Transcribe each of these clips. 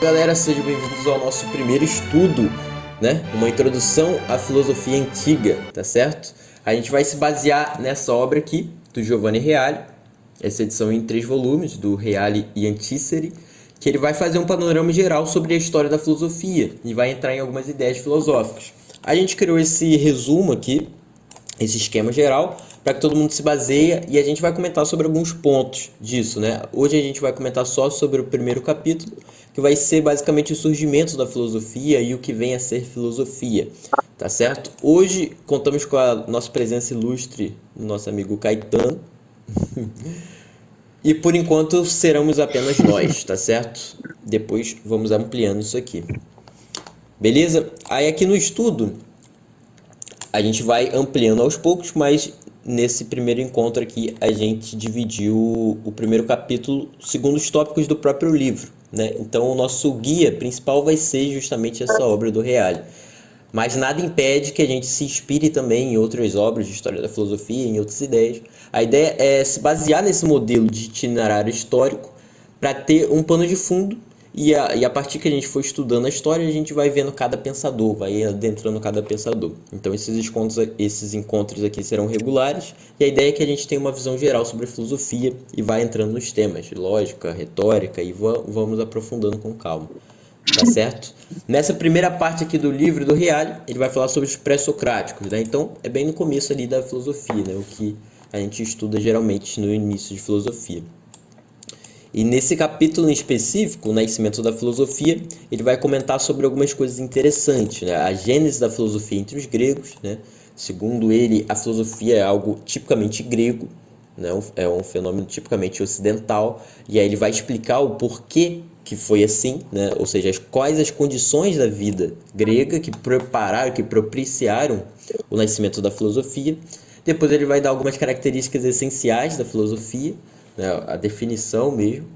Galera, sejam bem-vindos ao nosso primeiro estudo, né? Uma introdução à filosofia antiga, tá certo? A gente vai se basear nessa obra aqui, do Giovanni Reale, essa edição em 3 volumes, do Reale e Antíceri, que ele vai fazer um panorama geral sobre a história da filosofia e vai entrar em algumas ideias filosóficas. A gente criou esse resumo aqui, esse esquema geral, para que todo mundo se baseie e a gente vai comentar sobre alguns pontos disso, né? Hoje a gente vai comentar só sobre o primeiro capítulo, que vai ser basicamente o surgimento da filosofia e o que vem a ser filosofia, tá certo? Hoje contamos com a nossa presença ilustre do nosso amigo Caetano. E por enquanto seremos apenas nós, tá certo? Depois vamos ampliando isso aqui. Beleza? Aí aqui no estudo a gente vai ampliando aos poucos, mas nesse primeiro encontro aqui a gente dividiu o primeiro capítulo segundo os tópicos do próprio livro, né? Então o nosso guia principal vai ser justamente essa obra do Reale. Mas nada impede que a gente se inspire também em outras obras de história da filosofia, em outras ideias. A ideia é se basear nesse modelo de itinerário histórico para ter um pano de fundo e a partir que a gente for estudando a história, a gente vai vendo cada pensador, vai adentrando cada pensador. Então esses encontros aqui serão regulares e a ideia é que a gente tenha uma visão geral sobre a filosofia e vai entrando nos temas, lógica, retórica e vamos aprofundando com calma. Tá certo? Nessa primeira parte aqui do livro do Reale, ele vai falar sobre os pré-socráticos, né? Então é bem no começo ali da filosofia, né? O que a gente estuda geralmente no início de filosofia. E nesse capítulo em específico, o nascimento da filosofia, ele vai comentar sobre algumas coisas interessantes, né? A gênese da filosofia entre os gregos, né? Segundo ele, a filosofia é algo tipicamente grego, né? É um fenômeno tipicamente ocidental, e aí ele vai explicar o porquê que foi assim, né? Ou seja, quais as condições da vida grega que prepararam, que propiciaram o nascimento da filosofia. Depois ele vai dar algumas características essenciais da filosofia, né? A definição mesmo.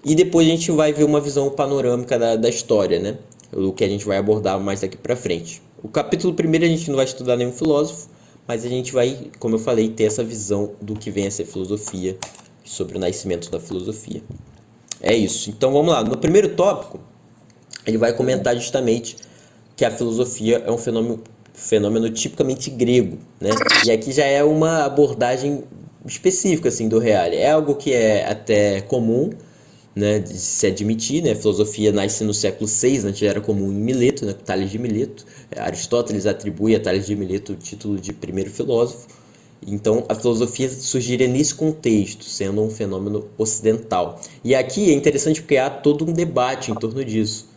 E depois a gente vai ver uma visão panorâmica da história, né? O que a gente vai abordar mais daqui para frente. O capítulo primeiro a gente não vai estudar nenhum filósofo, mas a gente vai, como eu falei, ter essa visão do que vem a ser filosofia, sobre o nascimento da filosofia. É isso. Então vamos lá. No primeiro tópico, ele vai comentar justamente que a filosofia é um fenômeno tipicamente grego, né? E aqui já é uma abordagem específica assim do Reale. É algo que é até comum, né, de se admitir, né? A filosofia nasce no século VI, antes era comum em Mileto, né, Tales de Mileto. Aristóteles atribui a Tales de Mileto o título de primeiro filósofo. Então, a filosofia surgiria nesse contexto, sendo um fenômeno ocidental. E aqui é interessante porque há todo um debate em torno disso,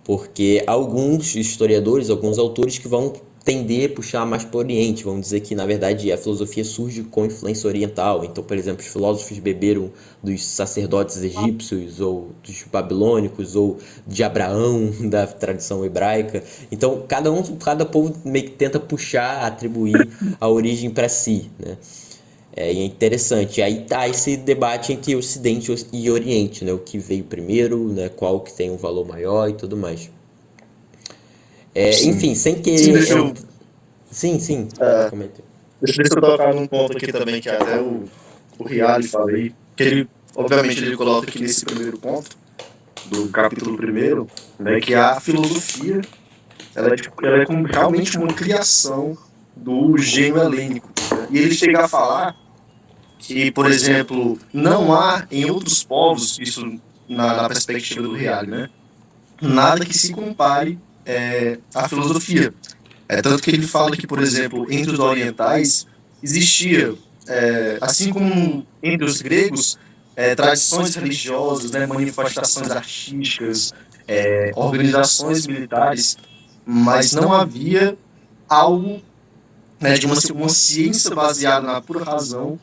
porque alguns historiadores, alguns autores que vão tender a puxar mais para o Oriente, vão dizer que, na verdade, a filosofia surge com influência oriental. Então, por exemplo, os filósofos beberam dos sacerdotes egípcios, ou dos babilônicos, ou de Abraão, da tradição hebraica. Então, cada povo meio que tenta puxar, atribuir a origem para si, né? É interessante. Aí tá esse debate entre Ocidente e Oriente, né? O que veio primeiro, né? Qual que tem um valor maior e tudo mais. Sim. Enfim, sem Sim, querer. Sim, é, comenta. deixa eu tocar num ponto aqui também, que até o Reale fala aí, que ele, obviamente, ele coloca aqui nesse primeiro ponto, do capítulo primeiro, né, que a filosofia, ela é como realmente uma criação do gênio helênico. Né? E ele chega a falar que, por exemplo, não há em outros povos, isso na perspectiva do Reale, né, nada que se compare à filosofia. Tanto que ele fala que, por exemplo, entre os orientais existia, assim como entre os gregos, tradições religiosas, né, manifestações artísticas, organizações militares, mas não havia algo, né, de uma ciência baseada na pura razão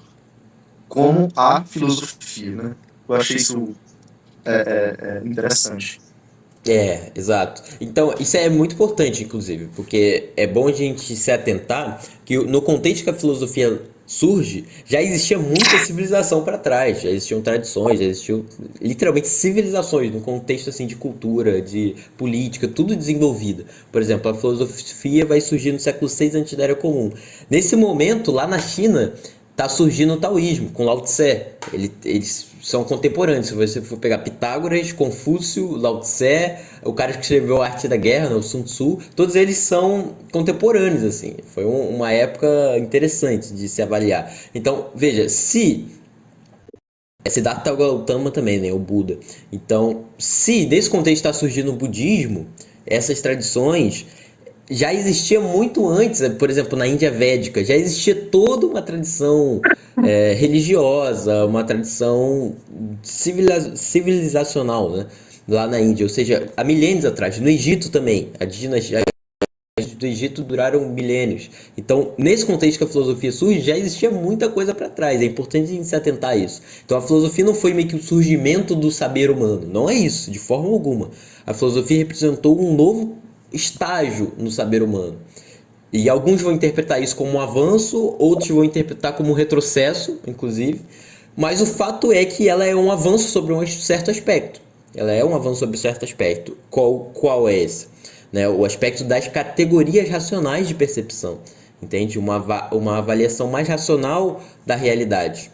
como a filosofia. Né? Eu achei isso interessante. Exato. Então, isso é muito importante, inclusive, porque é bom a gente se atentar que no contexto que a filosofia surge, já existia muita civilização para trás, já existiam tradições, já existiam literalmente civilizações no contexto assim de cultura, de política, tudo desenvolvida. Por exemplo, a filosofia vai surgir no século VI antes da Era Comum. Nesse momento, lá na China, tá surgindo o taoísmo com Lao Tse. Eles são contemporâneos. Se você for pegar Pitágoras, Confúcio, Lao Tse, o cara que escreveu A Arte da Guerra, né, o Sun Tzu, todos eles são contemporâneos, assim. Foi uma época interessante de se avaliar. Então, veja, se Siddhartha Gautama também, né, o Buda. Então, se desse contexto está surgindo o budismo, essas tradições já existia muito antes, por exemplo, na Índia Védica, já existia toda uma tradição religiosa, uma tradição civilizacional, né, lá na Índia, ou seja, há milênios atrás. No Egito também, a dinastia do Egito duraram milênios. Então, nesse contexto que a filosofia surge, já existia muita coisa para trás. É importante a gente se atentar a isso. Então, a filosofia não foi meio que o surgimento do saber humano. Não é isso, de forma alguma. A filosofia representou um novo estágio no saber humano. E alguns vão interpretar isso como um avanço, outros vão interpretar como um retrocesso, inclusive. Mas o fato é que ela é um avanço sobre um certo aspecto. Ela é um avanço sobre um certo aspecto. Qual é esse? Né? O aspecto das categorias racionais de percepção. Entende? Uma avaliação mais racional da realidade.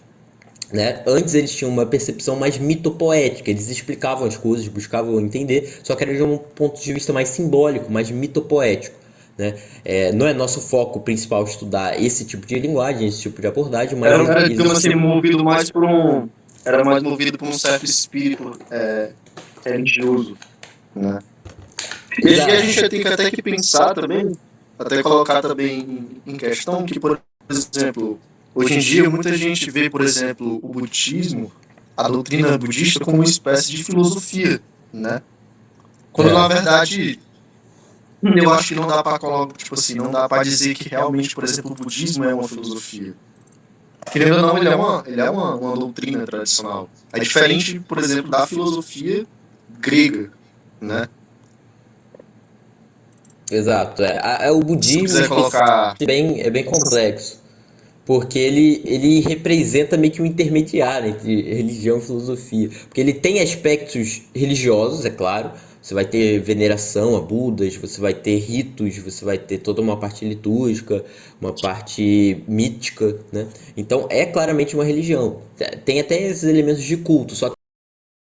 Né? Antes eles tinham uma percepção mais mitopoética, eles explicavam as coisas, buscavam entender, só que era de um ponto de vista mais simbólico, mais mitopoético. Né? Não é nosso foco principal estudar esse tipo de linguagem, esse tipo de abordagem, mas Era digamos assim, movido mais por um. Era mais movido por um certo espírito religioso, né? E a gente tem que até que pensar também, até colocar também em questão que, por exemplo, hoje em dia muita gente vê, por exemplo, o budismo, a doutrina budista, como uma espécie de filosofia, né? Quando na verdade eu acho que não dá para colocar, tipo assim, não dá para dizer que realmente, por exemplo, o budismo é uma filosofia. Querendo ou não, ele é uma doutrina tradicional. É diferente, por exemplo, da filosofia grega, né? Exato. O Se budismo quiser colocar. é bem complexo. Porque ele representa meio que um intermediário entre religião e filosofia. Porque ele tem aspectos religiosos, é claro. Você vai ter veneração a Budas, você vai ter ritos, você vai ter toda uma parte litúrgica, uma parte mítica, né? Então é claramente uma religião. Tem até esses elementos de culto, só que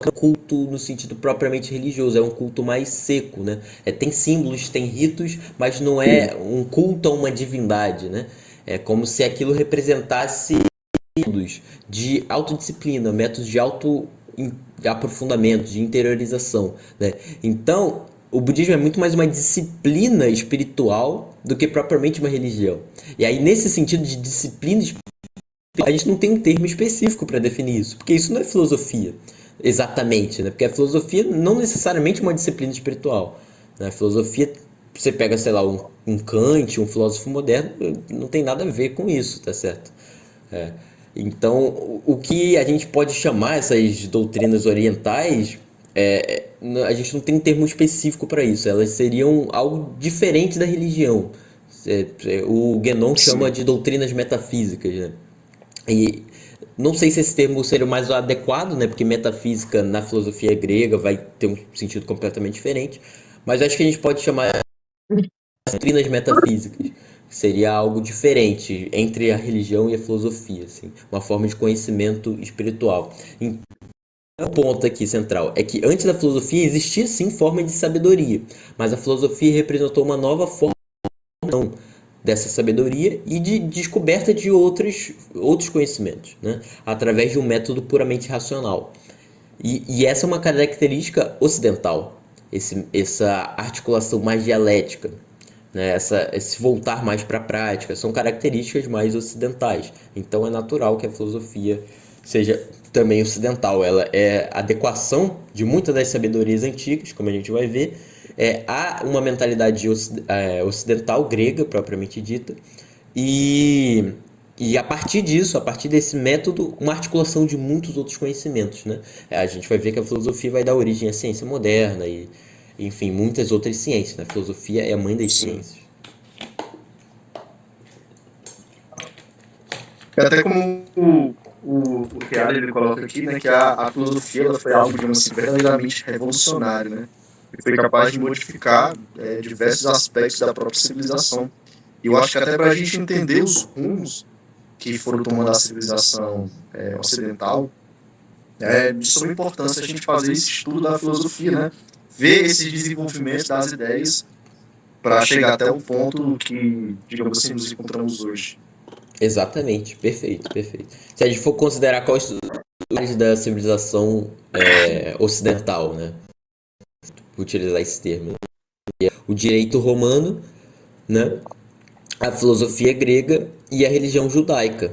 é um culto no sentido propriamente religioso, é um culto mais seco, né? Tem símbolos, tem ritos, mas não é um culto a uma divindade, né? É como se aquilo representasse métodos de autodisciplina, métodos de de aprofundamento, de interiorização, né? Então, o budismo é muito mais uma disciplina espiritual do que propriamente uma religião. E aí, nesse sentido de disciplina espiritual, a gente não tem um termo específico para definir isso, porque isso não é filosofia, exatamente, né? Porque a filosofia não necessariamente é uma disciplina espiritual, né? A filosofia, você pega, sei lá, um Kant, um filósofo moderno, não tem nada a ver com isso, tá certo? É. Então, o que a gente pode chamar essas doutrinas orientais, a gente não tem um termo específico para isso, elas seriam algo diferente da religião. O Guénon chama Sim. de doutrinas metafísicas, né? E não sei se esse termo seria o mais adequado, né? Porque metafísica na filosofia grega vai ter um sentido completamente diferente. Mas acho que a gente pode chamar de doutrinas metafísicas. Que seria algo diferente entre a religião e a filosofia, assim, uma forma de conhecimento espiritual. Então, o ponto aqui central é que antes da filosofia existia sim forma de sabedoria, mas a filosofia representou uma nova forma dessa sabedoria e de descoberta de outros conhecimentos, né? Através de um método puramente racional. E essa é uma característica ocidental, essa articulação mais dialética, né? Esse voltar mais para a prática, são características mais ocidentais. Então é natural que a filosofia seja também ocidental. Ela é a adequação de muitas das sabedorias antigas, como a gente vai ver. Há uma mentalidade ocidental, grega, propriamente dita, e, e a partir disso, a partir desse método, uma articulação de muitos outros conhecimentos, né? A gente vai ver que a filosofia vai dar origem à ciência moderna e, enfim, muitas outras ciências, né? A filosofia é a mãe das Sim. ciências. Até como o Reale ele coloca aqui, né, que a filosofia ela foi algo, digamos assim, verdadeiramente revolucionário, né? E foi capaz de modificar diversos aspectos da própria civilização. E eu acho que até para a gente entender os rumos que foram tomando a civilização ocidental, É de suma importância a gente fazer esse estudo da filosofia, né? Ver esses desenvolvimentos das ideias para chegar até o ponto que, digamos assim, nos encontramos hoje. Exatamente, perfeito, perfeito. Se a gente for considerar quais os pilares da civilização ocidental, né? Vou utilizar esse termo. O direito romano, né? A filosofia grega e a religião judaica.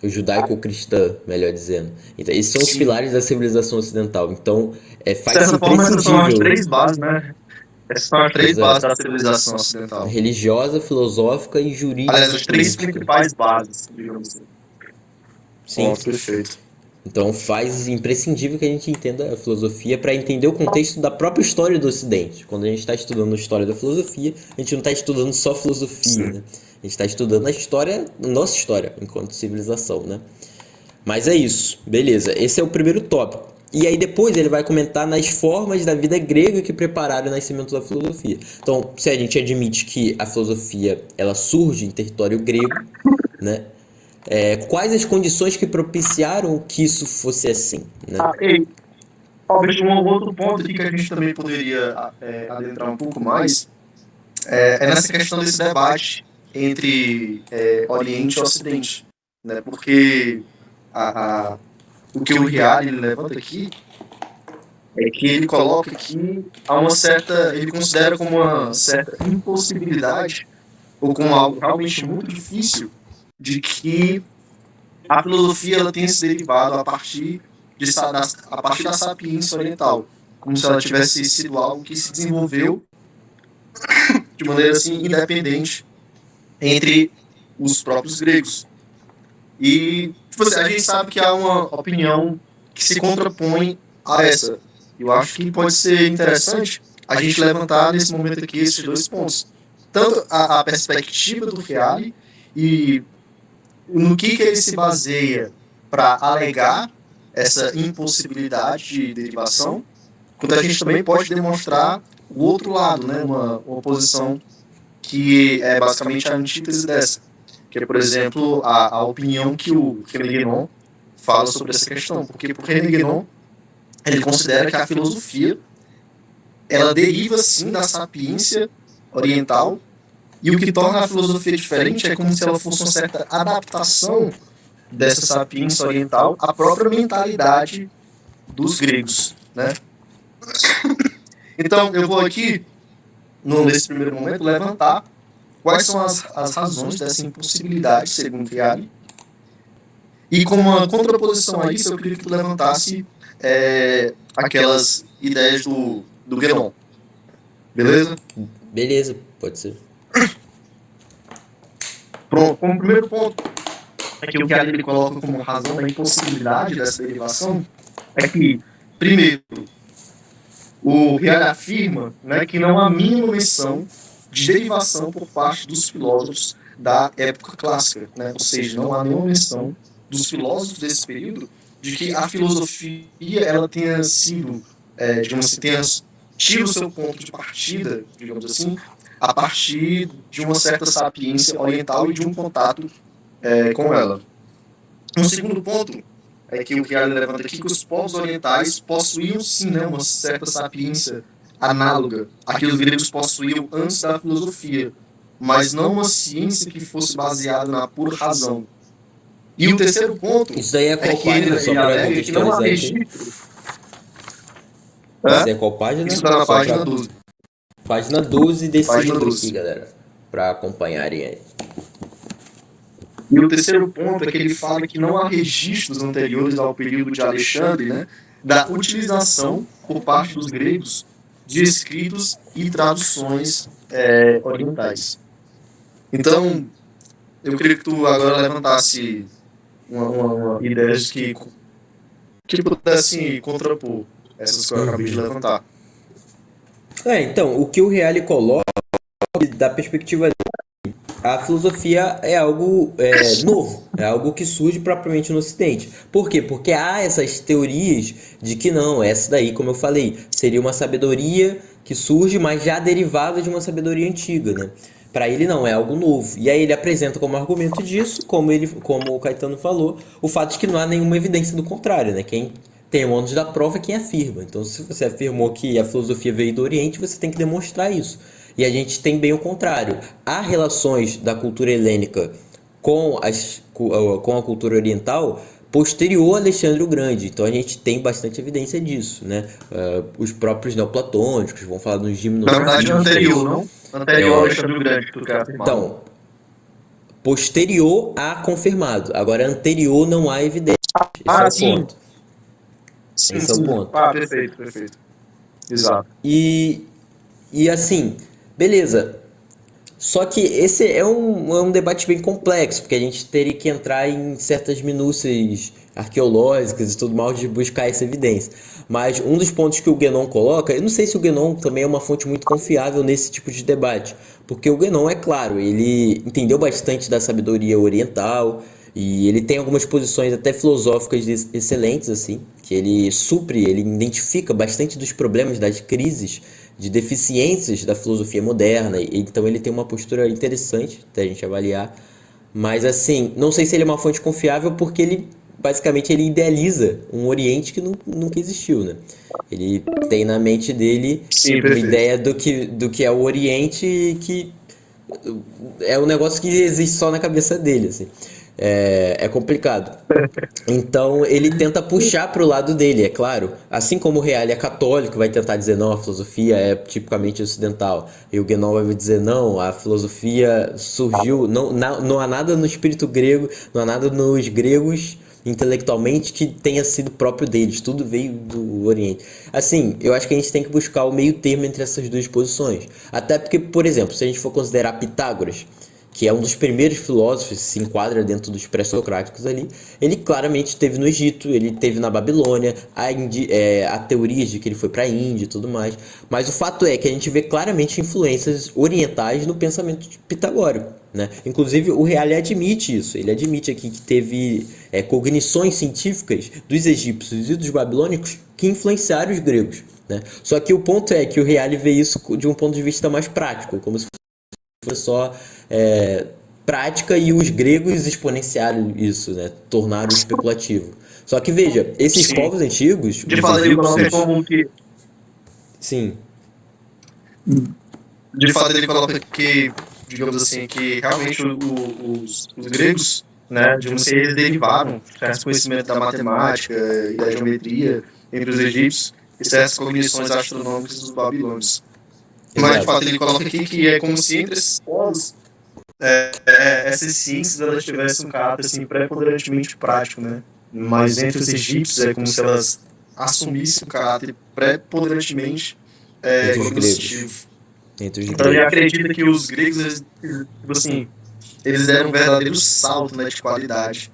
O judaico-cristã, melhor dizendo. Então, esses são os Sim. pilares da civilização ocidental. Então, De faz-se certa forma, essas são as imprescindível. três bases, né? Essas são as três bases Exato. da civilização ocidental. Religiosa, filosófica e Aliás, as três jurídico-política. principais bases, digamos assim. Sim. Perfeito. Então faz imprescindível que a gente entenda a filosofia para entender o contexto da própria história do Ocidente. Quando a gente está estudando a história da filosofia, a gente não está estudando só filosofia, né? A gente está estudando a história, a nossa história, enquanto civilização, né? Mas é isso, beleza. Esse é o primeiro tópico. E aí depois ele vai comentar nas formas da vida grega que prepararam o nascimento da filosofia. Então, se a gente admite que a filosofia ela surge em território grego, né? Quais as condições que propiciaram que isso fosse assim, né? E talvez um outro ponto aqui que a gente também poderia adentrar um pouco mais é nessa questão desse debate entre Oriente e Ocidente, né? Porque o que o Reale levanta aqui é que ele coloca que há uma certa, ele considera como uma certa impossibilidade ou como algo realmente muito difícil de que a filosofia ela tenha se derivado a partir da sapiência oriental, como se ela tivesse sido algo que se desenvolveu de maneira assim independente entre os próprios gregos. E tipo assim, a gente sabe que há uma opinião que se contrapõe a essa. Eu acho que pode ser interessante a gente levantar nesse momento aqui esses dois pontos. Tanto a perspectiva do Reale e no que ele se baseia para alegar essa impossibilidade de derivação, quanto a gente também pode demonstrar o outro lado, né, uma posição que é basicamente a antítese dessa, que é, por exemplo, a opinião que o René Guénon fala sobre essa questão, porque por René Guénon ele considera que a filosofia ela deriva sim da sapiência oriental, e o que torna a filosofia diferente é como se ela fosse uma certa adaptação dessa sapiência oriental à própria mentalidade dos gregos, né? Então, eu vou aqui, nesse primeiro momento, levantar quais são as razões dessa impossibilidade, segundo Reale, e como uma contraposição a isso, eu queria que tu levantasse aquelas ideias do Guénon. Beleza? Beleza, pode ser. Pronto, como primeiro ponto, é que o Reale ele coloca como razão da impossibilidade dessa derivação, é que, primeiro, o Reale afirma, né, que não há mínima menção de derivação por parte dos filósofos da época clássica, né? Ou seja, não há nenhuma menção dos filósofos desse período de que a filosofia ela tenha sido, digamos assim, tenha tido o seu ponto de partida, digamos assim, a partir de uma certa sapiência oriental e de um contato com ela. Um segundo ponto é que o Reale levanta aqui que os povos orientais possuíam sim, né, uma certa sapiência análoga à que os gregos possuíam antes da filosofia, mas não uma ciência que fosse baseada na pura razão. E o terceiro ponto Isso daí é qual que ele página? Só para alega que não há contextualizar aqui. registro. Isso é qual página? Isso está na Só página pra- 12. Página 12 desse Página livro 12. aqui, galera. Para acompanharem aí. E o terceiro ponto é que ele fala que não há registros anteriores ao período de Alexandre, né, da utilização por parte dos gregos de escritos e traduções orientais. Então, eu queria que tu agora levantasse uma ideia que pudesse contrapor essas que eu acabei de levantar. Então, o que o Reale coloca da perspectiva dele, a filosofia é algo novo, é algo que surge propriamente no Ocidente. Por quê? Porque há essas teorias de que não, essa daí, como eu falei, seria uma sabedoria que surge, mas já derivada de uma sabedoria antiga, né? Para ele não, é algo novo. E aí ele apresenta como argumento disso, como o Caetano falou, o fato de que não há nenhuma evidência do contrário, né? Quem tem o ônus da prova quem afirma. Então, se você afirmou que a filosofia veio do Oriente, você tem que demonstrar isso. E a gente tem bem o contrário. Há relações da cultura helênica com a cultura oriental posterior a Alexandre o Grande. Então a gente tem bastante evidência disso, né? Os próprios neoplatônicos vão falar dos Na verdade, gimnosofistas. anterior, não? Anterior ao Alexandre o Grande, que tu quer afirmar. Então, posterior a confirmado. Agora, anterior não há evidência. Esse é o sim. ponto. Sim, Esse é o ponto. perfeito, perfeito. Exato. E assim, beleza. Só que esse é um debate bem complexo, porque a gente teria que entrar em certas minúcias arqueológicas e tudo mais de buscar essa evidência. Mas um dos pontos que o Guénon coloca, eu não sei se o Guénon também é uma fonte muito confiável nesse tipo de debate, porque o Guénon, é claro, ele entendeu bastante da sabedoria oriental e ele tem algumas posições até filosóficas excelentes, assim, que ele supre, ele identifica bastante dos problemas, das crises, de deficiências da filosofia moderna, então ele tem uma postura interessante da gente avaliar, mas assim, não sei se ele é uma fonte confiável porque ele basicamente ele idealiza um Oriente que nunca existiu, né? Ele tem na mente dele Sim, uma perfeito. ideia do que é o Oriente que é um negócio que existe só na cabeça dele, assim. É complicado. Então ele tenta puxar para o lado dele, é claro. Assim como o Reale é católico, vai tentar dizer não, a filosofia é tipicamente ocidental. E o Guénon vai dizer não, a filosofia surgiu, não há nada no espírito grego, não há nada nos gregos intelectualmente que tenha sido próprio deles, tudo veio do Oriente. Assim, eu acho que a gente tem que buscar o meio termo entre essas duas posições. Até porque, por exemplo, se a gente for considerar Pitágoras, que é um dos primeiros filósofos, se enquadra dentro dos pré-socráticos ali, ele claramente esteve no Egito, ele esteve na Babilônia, há teorias de que ele foi para a Índia e tudo mais, mas o fato é que a gente vê claramente influências orientais no pensamento pitagórico, né? Inclusive o Reale admite isso, ele admite aqui que teve cognições científicas dos egípcios e dos babilônicos que influenciaram os gregos, né? Só que o ponto é que o Reale vê isso de um ponto de vista mais prático, como se só prática, e os gregos exponenciaram isso, né? Tornaram especulativo. Só que veja, esses Sim. povos antigos, De os fato, ele coloca egípcios, como que. sim, De fato, ele coloca que, digamos assim, que realmente os gregos, né, de ser, eles derivaram certos conhecimentos da matemática e da geometria entre os egípcios e certas cognições astronômicas dos babilônios. Mas, de exato. fato, ele coloca aqui que é como se entre esses povos essas ciências elas tivessem um caráter assim, preponderantemente prático, né? Mas entre os egípcios é como se elas assumissem um caráter preponderantemente Entre os gregos. cognoscitivo. Entre os Então ele gregos. acredita que os gregos, tipo assim, eles deram um verdadeiro salto, né, de qualidade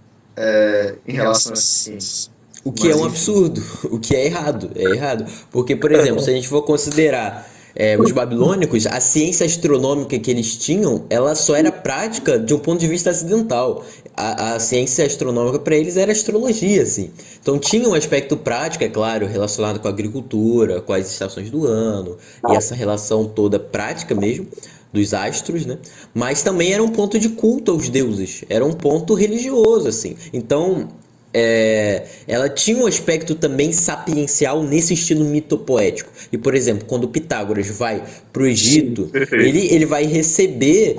em relação a essas ciências. O que é Mas um enfim. absurdo, o que é errado, é errado. Porque, por exemplo, se a gente for considerar os babilônicos, a ciência astronômica que eles tinham, ela só era prática de um ponto de vista ocidental. A ciência astronômica para eles era astrologia, assim. Então tinha um aspecto prático, é claro, relacionado com a agricultura, com as estações do ano, e essa relação toda prática mesmo dos astros, né? Mas também era um ponto de culto aos deuses, era um ponto religioso, assim. Então ela tinha um aspecto também sapiencial nesse estilo mitopoético. E, por exemplo, quando Pitágoras vai para o Egito, ele vai receber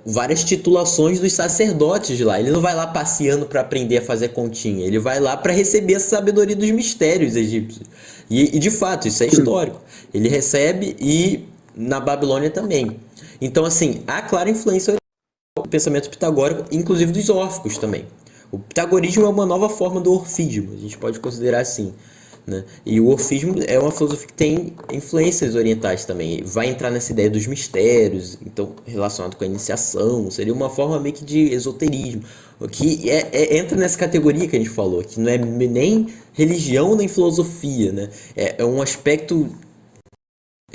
várias titulações dos sacerdotes de lá. Ele não vai lá passeando para aprender a fazer continha, ele vai lá para receber a sabedoria dos mistérios egípcios. E de fato, isso é histórico. Ele recebe, e na Babilônia também. Então, assim, há clara influência do pensamento pitagórico, inclusive dos órficos também. O pitagorismo é uma nova forma do orfismo, a gente pode considerar assim, né? E o orfismo é uma filosofia que tem influências orientais também. Vai entrar nessa ideia dos mistérios, então relacionado com a iniciação, seria uma forma meio que de esoterismo, que entra nessa categoria que a gente falou, que não é nem religião nem filosofia, né? É um aspecto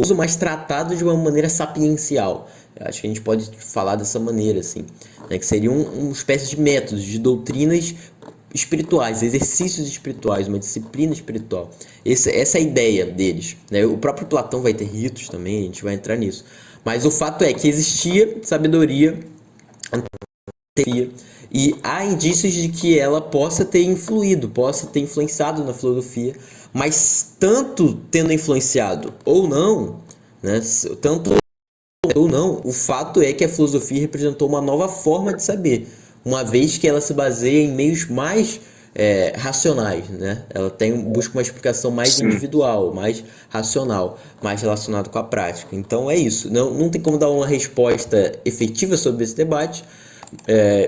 uso mais tratado de uma maneira sapiencial. Eu acho que a gente pode falar dessa maneira, assim, né? Que seria uma espécie de métodos, de doutrinas espirituais, exercícios espirituais, uma disciplina espiritual. Essa é a ideia deles, né? O próprio Platão vai ter ritos também, a gente vai entrar nisso. Mas o fato é que existia sabedoria e há indícios de que ela possa ter influído, possa ter influenciado na filosofia, mas tanto tendo influenciado ou não, né, tanto ou não, o fato é que a filosofia representou uma nova forma de saber, uma vez que ela se baseia em meios mais racionais, né? Ela busca uma explicação mais Sim. individual, mais racional, mais relacionada com a prática. Então é isso. Não tem como dar uma resposta efetiva sobre esse debate,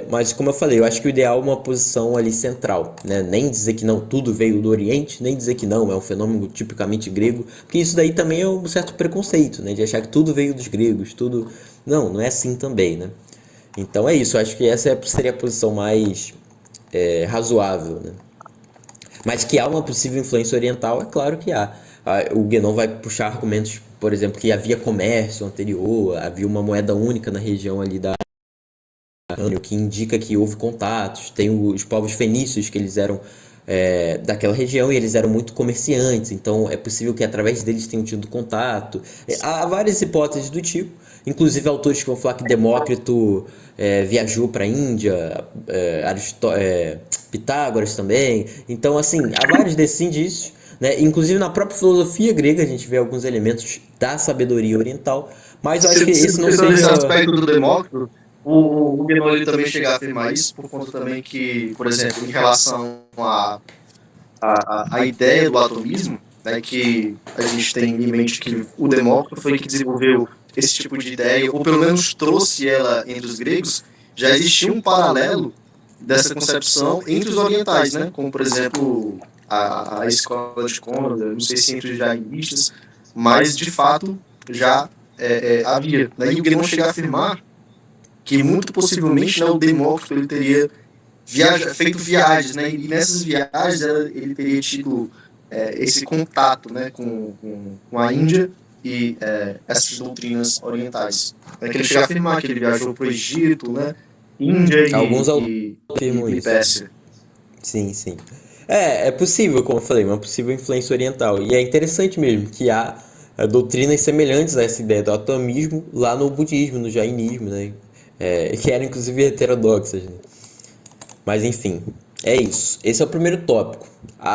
mas como eu falei, eu acho que o ideal é uma posição ali central, né? Nem dizer que não tudo veio do Oriente, nem dizer que não é um fenômeno tipicamente grego, porque isso daí também é um certo preconceito, né? De achar que tudo veio dos gregos, tudo... Não é assim também, né? Então é isso, eu acho que essa seria a posição mais razoável, né? Mas que há uma possível influência oriental, é claro que há. O Guénon vai puxar argumentos, por exemplo, que havia comércio anterior, havia uma moeda única na região ali da que indica que houve contatos. Tem os povos fenícios, que eles eram daquela região e eles eram muito comerciantes, então é possível que através deles tenham tido contato. Há várias hipóteses do tipo, inclusive autores que vão falar que Demócrito viajou para a Índia, Pitágoras também. Então, assim, há vários desses indícios, né? Inclusive na própria filosofia grega a gente vê alguns elementos da sabedoria oriental, mas eu acho que esse não Pensando nesse seja... aspecto do Demócrito, o Guénon ele também chega a afirmar isso, por conta também que, por exemplo, em relação à ideia do atomismo, né, que a gente tem em mente que o Demócrito foi que desenvolveu esse tipo de ideia, ou pelo menos trouxe ela entre os gregos, já existia um paralelo dessa concepção entre os orientais, né, como, por exemplo, a escola de Cômoda, não sei se entre os jainistas, mas, de fato, já havia. Né, e o Guénon chega a afirmar que, muito possivelmente, né, o Demócrito ele teria feito viagens, né? E nessas viagens ele teria tido esse contato, né, com a Índia e essas doutrinas orientais. É que ele chega a afirmar que ele viajou para o Egito, né, Índia Alguns autores afirmam e isso. Pérsia. Sim, sim. É possível, como eu falei, uma possível influência oriental. E é interessante mesmo que há doutrinas semelhantes a essa ideia do atomismo lá no budismo, no jainismo, né? Que eram inclusive heterodoxas, né? Mas enfim, é isso. Esse é o primeiro tópico.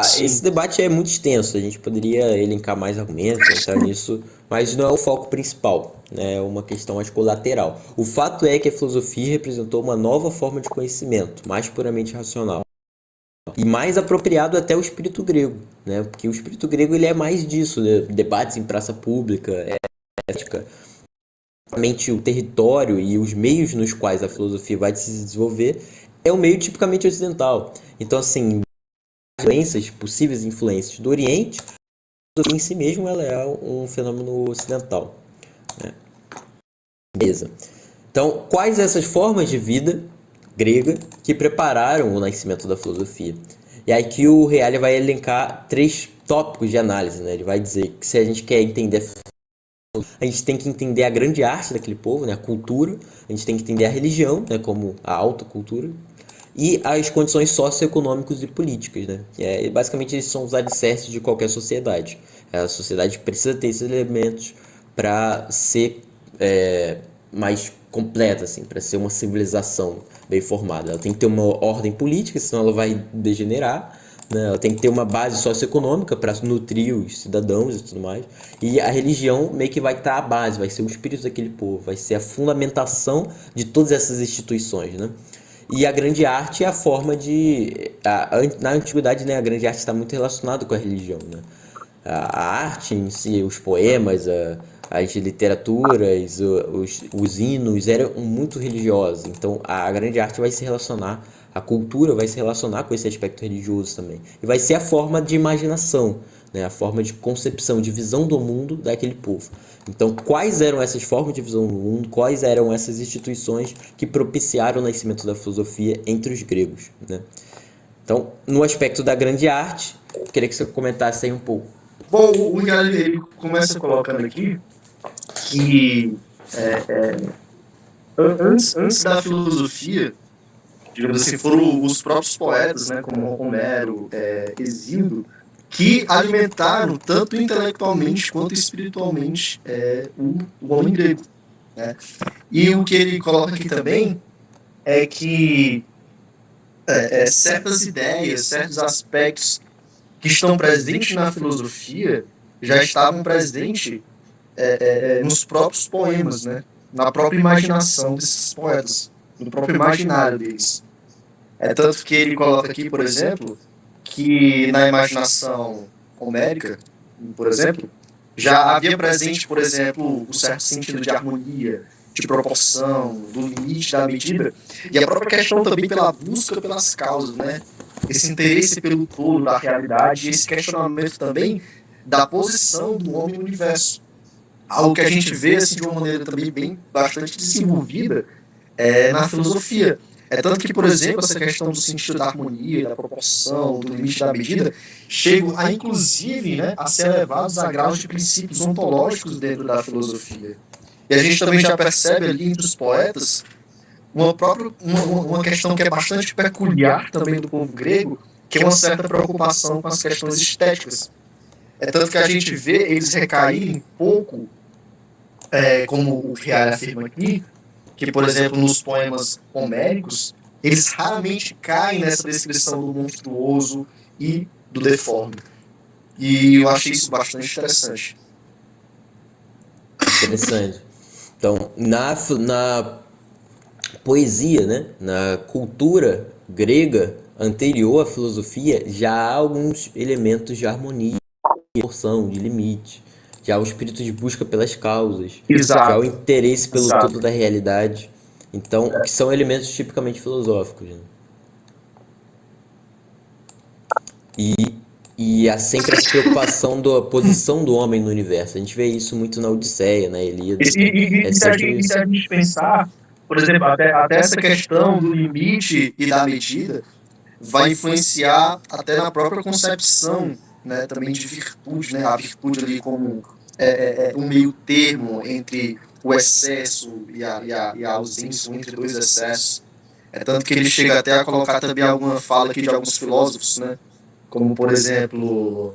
Esse Sim. debate é muito extenso, a gente poderia elencar mais argumentos, entrar nisso, mas não é o foco principal, né? É uma questão mais colateral. O fato é que a filosofia representou uma nova forma de conhecimento, mais puramente racional. E mais apropriado até o espírito grego, né? Porque o espírito grego ele é mais disso, né? Debates em praça pública, ética, realmente o território e os meios nos quais a filosofia vai se desenvolver é um meio tipicamente ocidental. Então, assim, possíveis influências do Oriente, em si mesmo ela é um fenômeno ocidental, né? Beleza. Então, quais essas formas de vida grega que prepararam o nascimento da filosofia? E aí que o Reale vai elencar 3 tópicos de análise, né? Ele vai dizer que se a gente quer entender a gente tem que entender a grande arte daquele povo, né? A cultura, a gente tem que entender a religião, né? Como a alta cultura, e as condições socioeconômicas e políticas, né? Basicamente eles são os alicerces de qualquer sociedade. A sociedade precisa ter esses elementos para ser mais completa, assim, para ser uma civilização bem formada. Ela tem que ter uma ordem política, senão ela vai degenerar, né? Ela tem que ter uma base socioeconômica para nutrir os cidadãos e tudo mais. E a religião meio que vai estar a base, vai ser o espírito daquele povo, vai ser a fundamentação de todas essas instituições, né? E a grande arte é a forma de... na antiguidade, né, a grande arte está muito relacionada com a religião, né? A arte em si, os poemas, as literaturas, os hinos eram muito religiosos. Então a grande arte vai se relacionar, a cultura vai se relacionar com esse aspecto religioso também. E vai ser a forma de imaginação, né? A forma de concepção, de visão do mundo daquele povo. Então, quais eram essas formas de visão do mundo, quais eram essas instituições que propiciaram o nascimento da filosofia entre os gregos, né? Então, no aspecto da grande arte, queria que você comentasse aí um pouco. Bom, o Miguel ele começa colocando aqui que antes da filosofia, digamos assim, foram os próprios poetas, né, como Homero, Exíodo, que alimentaram tanto intelectualmente quanto espiritualmente o homem grego. Né? E o que ele coloca aqui também é que certas ideias, certos aspectos que estão presentes na filosofia já estavam presentes nos próprios poemas, né? Na própria imaginação desses poetas, no próprio imaginário deles. É tanto que ele coloca aqui, por exemplo, que na imaginação homérica, por exemplo, já havia presente, por exemplo, o certo sentido de harmonia, de proporção, do limite, da medida, e a própria questão também pela busca pelas causas, né? Esse interesse pelo todo da realidade e esse questionamento também da posição do homem no universo. Algo que a gente vê assim, de uma maneira também bem bastante desenvolvida na filosofia. É tanto que, por exemplo, essa questão do sentido da harmonia, da proporção, do limite da medida, chegam a, inclusive, né, a ser levados a graus de princípios ontológicos dentro da filosofia. E a gente também já percebe ali entre os poetas uma questão que é bastante peculiar também do povo grego, que é uma certa preocupação com as questões estéticas. É tanto que a gente vê eles recaírem pouco, como o Reale afirma aqui, que, por exemplo, nos poemas homéricos, eles raramente caem nessa descrição do monstruoso e do deforme. E eu achei isso bastante interessante. Interessante. Então, na poesia, né, na cultura grega anterior à filosofia, já há alguns elementos de harmonia, de proporção, de limite. Já há o espírito de busca pelas causas. Já há o Exato. interesse pelo Exato. todo da realidade. Então, que são elementos tipicamente filosóficos, né? E há sempre essa preocupação da posição do homem no universo. A gente vê isso muito na Odisseia, na Ilíada. É Se sempre a gente pensar, por exemplo, até essa questão do limite e da medida vai influenciar até na própria concepção, né, também de virtude, né, a virtude ali como um meio termo entre o excesso e a ausência, ou entre dois excessos. É tanto que ele chega até a colocar também alguma fala aqui de alguns filósofos, né, como por exemplo,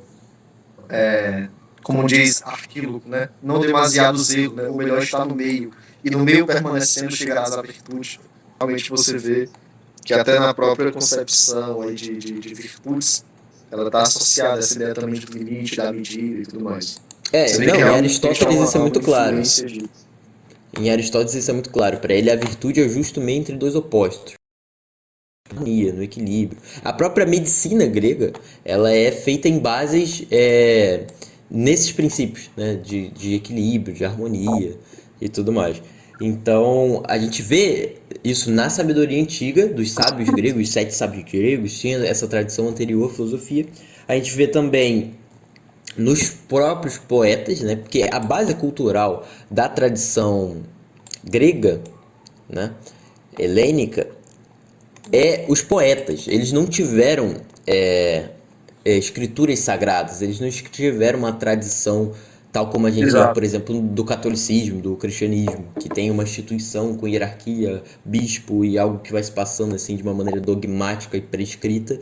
como diz Arquílogo, né, não demasiado zelo, né, o melhor está no meio, e no meio permanecendo chegarás à virtude. Realmente você vê que até na própria concepção aí de virtudes, ela está associada a essa ideia também do limite, da medida e tudo mais. Você vê que Não, em realmente Aristóteles isso é uma muito claro. influência de... Em Aristóteles isso é muito claro. Para ele, a virtude é o justo meio entre dois opostos. Harmonia, no equilíbrio. A própria medicina grega, ela é feita em bases nesses princípios, né, de equilíbrio, de harmonia e tudo mais. Então, a gente vê isso na sabedoria antiga dos sábios gregos, os 7 sábios gregos, tinha essa tradição anterior à filosofia. A gente vê também nos próprios poetas, né, porque a base cultural da tradição grega, né, helênica, os poetas. Eles não tiveram escrituras sagradas, eles não tiveram uma tradição tal como a gente vê, por exemplo, do catolicismo, do cristianismo, que tem uma instituição com hierarquia, bispo e algo que vai se passando assim de uma maneira dogmática e prescrita.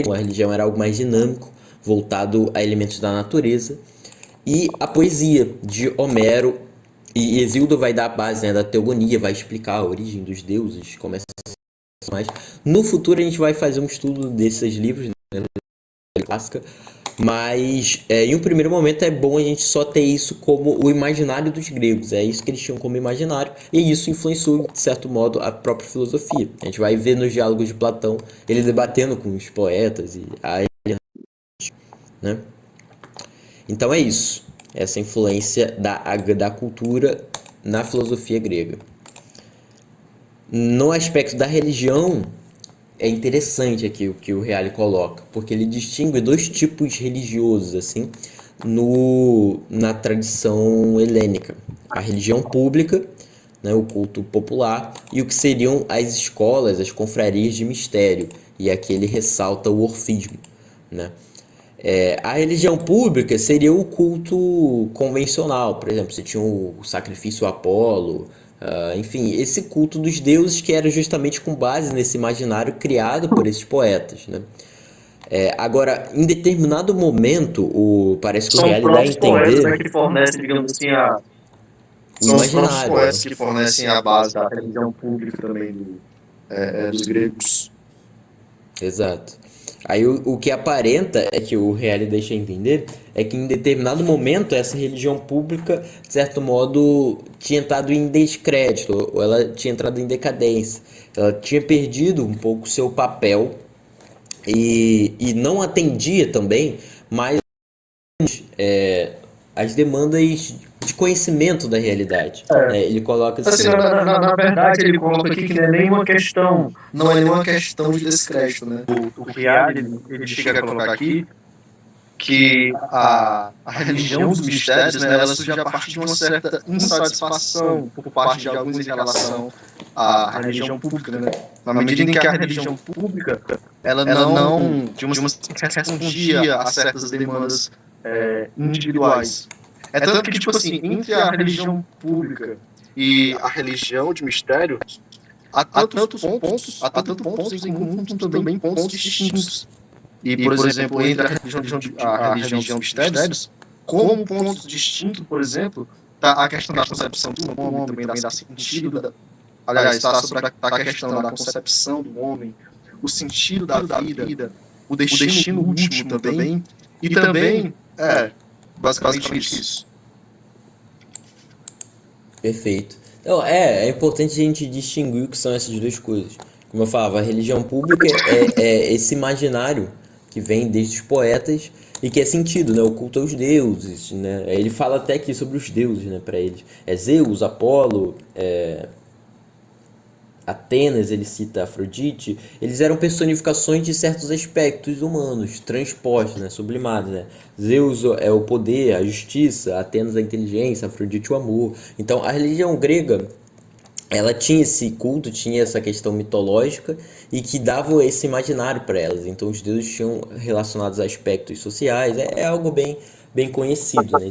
A religião era algo mais dinâmico, voltado a elementos da natureza. E a poesia de Homero e Hesíodo vai dar a base, né, da teogonia, vai explicar a origem dos deuses, começa mais. No futuro a gente vai fazer um estudo desses livros, né, clássica, mas em um primeiro momento é bom a gente só ter isso como o imaginário dos gregos, é isso que eles tinham como imaginário, e isso influenciou, de certo modo, a própria filosofia. A gente vai ver nos diálogos de Platão ele debatendo com os poetas e né? Então é isso, essa influência da cultura na filosofia grega. No aspecto da religião, é interessante aqui o que o Reale coloca, porque ele distingue dois tipos religiosos assim na tradição helênica: a religião pública, né, o culto popular, e o que seriam as escolas, as confrarias de mistério, e aqui ele ressalta o orfismo, né? A religião pública seria o culto convencional, por exemplo, você tinha o sacrifício a Apolo, enfim, esse culto dos deuses que era justamente com base nesse imaginário criado por esses poetas, né? Agora, em determinado momento, parece que o São os Reale dá a próprios poetas, né, entender que fornecem, digamos assim, o são os próprios imaginário, né? poetas que fornecem a base da religião pública também, dos gregos. Exato. Aí o que aparenta é que o Reale deixa entender é que em determinado momento essa religião pública, de certo modo, tinha entrado em descrédito, ou ela tinha entrado em decadência. Ela tinha perdido um pouco seu papel e não atendia também mais as demandas de conhecimento da realidade. É. Né? Ele coloca Assim, assim. na verdade, ele coloca aqui que não é nenhuma questão de descrédito, né? O Riad, ele chega a colocar aqui que a religião dos mistérios, né, ela surge a partir de uma certa insatisfação por parte de alguns em relação à religião pública, né? Na medida em que a religião pública, ela não respondia a certas demandas individuais. É tanto que, tipo assim, entre a religião pública e a religião de mistério, há tantos pontos em comum, como também pontos distintos. E, por exemplo, entre a religião dos mistérios, como pontos distintos, por exemplo, está a questão da concepção do homem, também dá sentido, aliás, está sobre a questão da concepção do homem, o sentido da vida, o destino último também, e também, basicamente isso. Perfeito. Então, é importante a gente distinguir o que são essas duas coisas. Como eu falava, a religião pública é esse imaginário que vem desde os poetas e que é sentido, né? O culto aos deuses, né? Ele fala até aqui sobre os deuses, né? Para eles. É Zeus, Apolo, Atenas, ele cita Afrodite, eles eram personificações de certos aspectos humanos, transpostos, né, sublimados, né? Zeus é o poder, a justiça, Atenas a inteligência, Afrodite o amor. Então a religião grega, ela tinha esse culto, tinha essa questão mitológica e que dava esse imaginário para elas. Então os deuses tinham relacionados a aspectos sociais, é algo bem conhecido, né?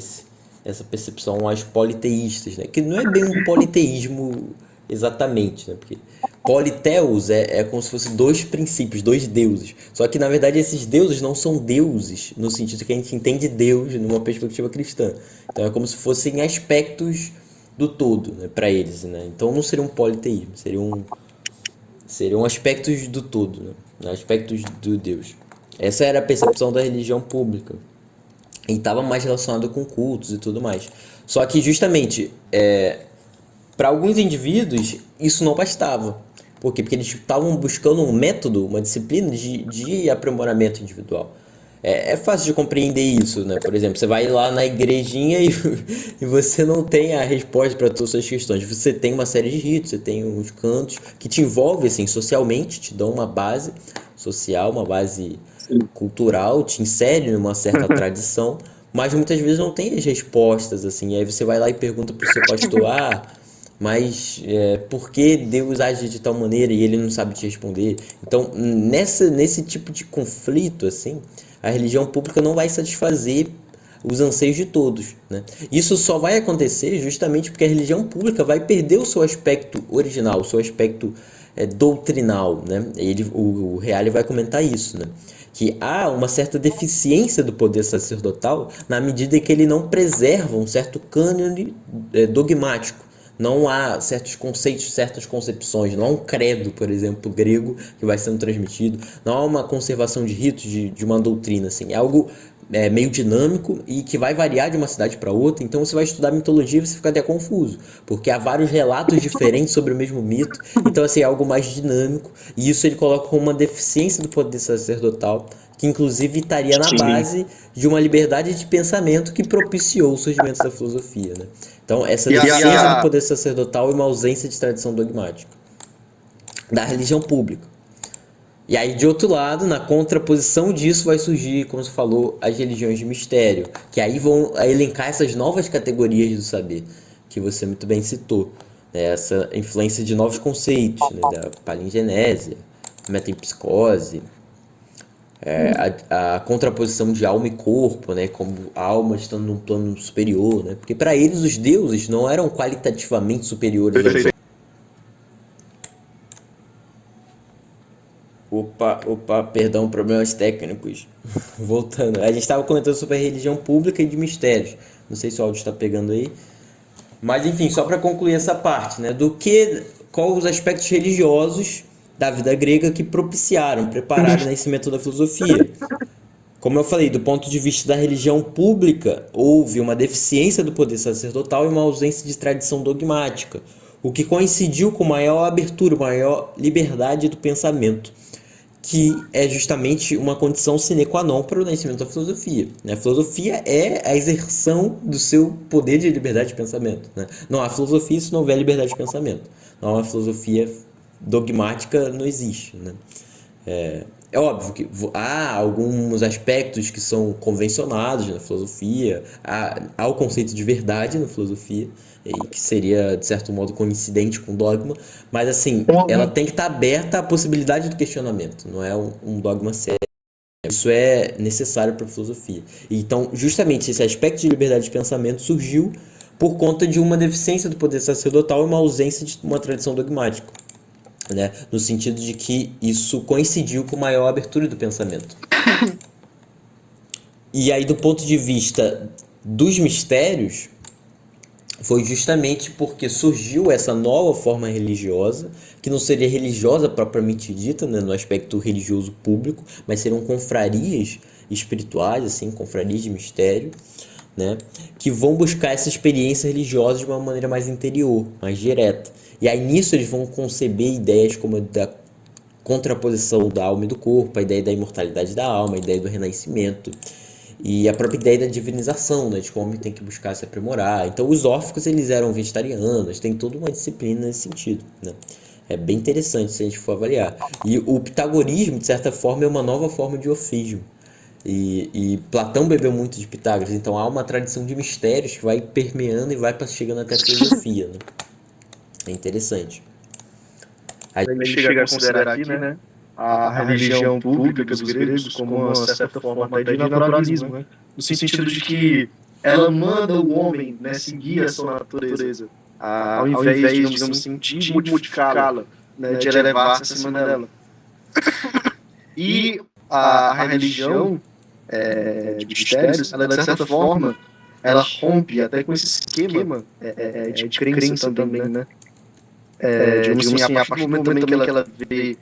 Essa percepção mais politeístas, né? Que não é bem um politeísmo exatamente, né? Porque politeus é como se fosse dois princípios, dois deuses. Só que na verdade esses deuses não são deuses no sentido que a gente entende Deus numa perspectiva cristã. Então é como se fossem aspectos do todo, né, para eles, né? Então não seria um politeísmo, seriam aspectos do todo, né? Aspectos do Deus. Essa era a percepção da religião pública e estava mais relacionado com cultos e tudo mais. Só que justamente para alguns indivíduos isso não bastava. Por quê? Porque eles estavam buscando um método, uma disciplina de aprimoramento individual. É fácil de compreender isso, né? Por exemplo, você vai lá na igrejinha e você não tem a resposta para todas as suas questões. Você tem uma série de ritos, você tem uns cantos que te envolvem assim, socialmente, te dão uma base social, uma base cultural, te insere numa certa tradição, mas muitas vezes não tem as respostas, assim. Aí você vai lá e pergunta pro seu pastor, mas por que Deus age de tal maneira e ele não sabe te responder? Então, nesse tipo de conflito, assim, a religião pública não vai satisfazer os anseios de todos, né? Isso só vai acontecer justamente porque a religião pública vai perder o seu aspecto original, o seu aspecto doutrinal, né? O Reale vai comentar isso, né? Que há uma certa deficiência do poder sacerdotal na medida em que ele não preserva um certo cânone dogmático. Não há certos conceitos, certas concepções, não há um credo, por exemplo, grego que vai sendo transmitido, não há uma conservação de ritos, de uma doutrina, assim, é algo meio dinâmico e que vai variar de uma cidade para outra. Então você vai estudar mitologia e você fica até confuso, porque há vários relatos diferentes sobre o mesmo mito, então assim, é algo mais dinâmico, e isso ele coloca como uma deficiência do poder sacerdotal, que inclusive estaria na base de uma liberdade de pensamento que propiciou o surgimento da filosofia, né? Então, essa deficiência do poder sacerdotal e uma ausência de tradição dogmática da religião pública. E aí, de outro lado, na contraposição disso, vai surgir, como você falou, as religiões de mistério, que aí vão elencar essas novas categorias do saber, que você muito bem citou, né? Essa influência de novos conceitos, né? Da palingenese, metempsicose, a contraposição de alma e corpo, né, como a alma estando num plano superior, né, porque para eles os deuses não eram qualitativamente superiores aos homens. Opa, perdão, problemas técnicos. Voltando, a gente estava comentando sobre a religião pública e de mistérios. Não sei se o áudio está pegando aí, mas enfim, só para concluir essa parte, né, quais os aspectos religiosos da vida grega que prepararam o nascimento da filosofia. Como eu falei, do ponto de vista da religião pública, houve uma deficiência do poder sacerdotal e uma ausência de tradição dogmática, o que coincidiu com maior abertura, maior liberdade do pensamento, que é justamente uma condição sine qua non para o nascimento da filosofia. A filosofia é a exerção do seu poder de liberdade de pensamento. Não há filosofia se não houver liberdade de pensamento. Não há uma filosofia dogmática, não existe. É óbvio que há alguns aspectos que são convencionados na filosofia, há o conceito de verdade na filosofia, que seria, de certo modo, coincidente com o dogma, mas, assim, ela tem que estar aberta à possibilidade do questionamento, não é um dogma sério. Isso é necessário para a filosofia. Então, justamente, esse aspecto de liberdade de pensamento surgiu por conta de uma deficiência do poder sacerdotal e uma ausência de uma tradição dogmática. No sentido de que isso coincidiu com maior abertura do pensamento. E aí, do ponto de vista dos mistérios, foi justamente porque surgiu essa nova forma religiosa, que não seria religiosa propriamente dita, no aspecto religioso público, mas seriam confrarias espirituais, assim, confrarias de mistério, que vão buscar essa experiência religiosa de uma maneira mais interior, mais direta. E aí nisso eles vão conceber ideias como a da contraposição da alma e do corpo, a ideia da imortalidade da alma, a ideia do renascimento e a própria ideia da divinização, de como o homem tem que buscar se aprimorar. Então os órficos eles eram vegetarianos, tem toda uma disciplina nesse sentido. É bem interessante se a gente for avaliar. E o pitagorismo, de certa forma, é uma nova forma de ofismo. E Platão bebeu muito de Pitágoras, então há uma tradição de mistérios que vai permeando e vai chegando até a filosofia. É interessante. A gente chega a considerar aqui, a religião pública dos gregos como uma certa forma de naturalismo, no sentido de que ela manda o homem, seguir a sua natureza, ao invés, digamos assim, de modificá-la, de elevar-se acima dela. E a religião de mistérios, ela, de certa forma, ela rompe até com esse esquema de crença também, digamos assim, a partir do momento também que ela vê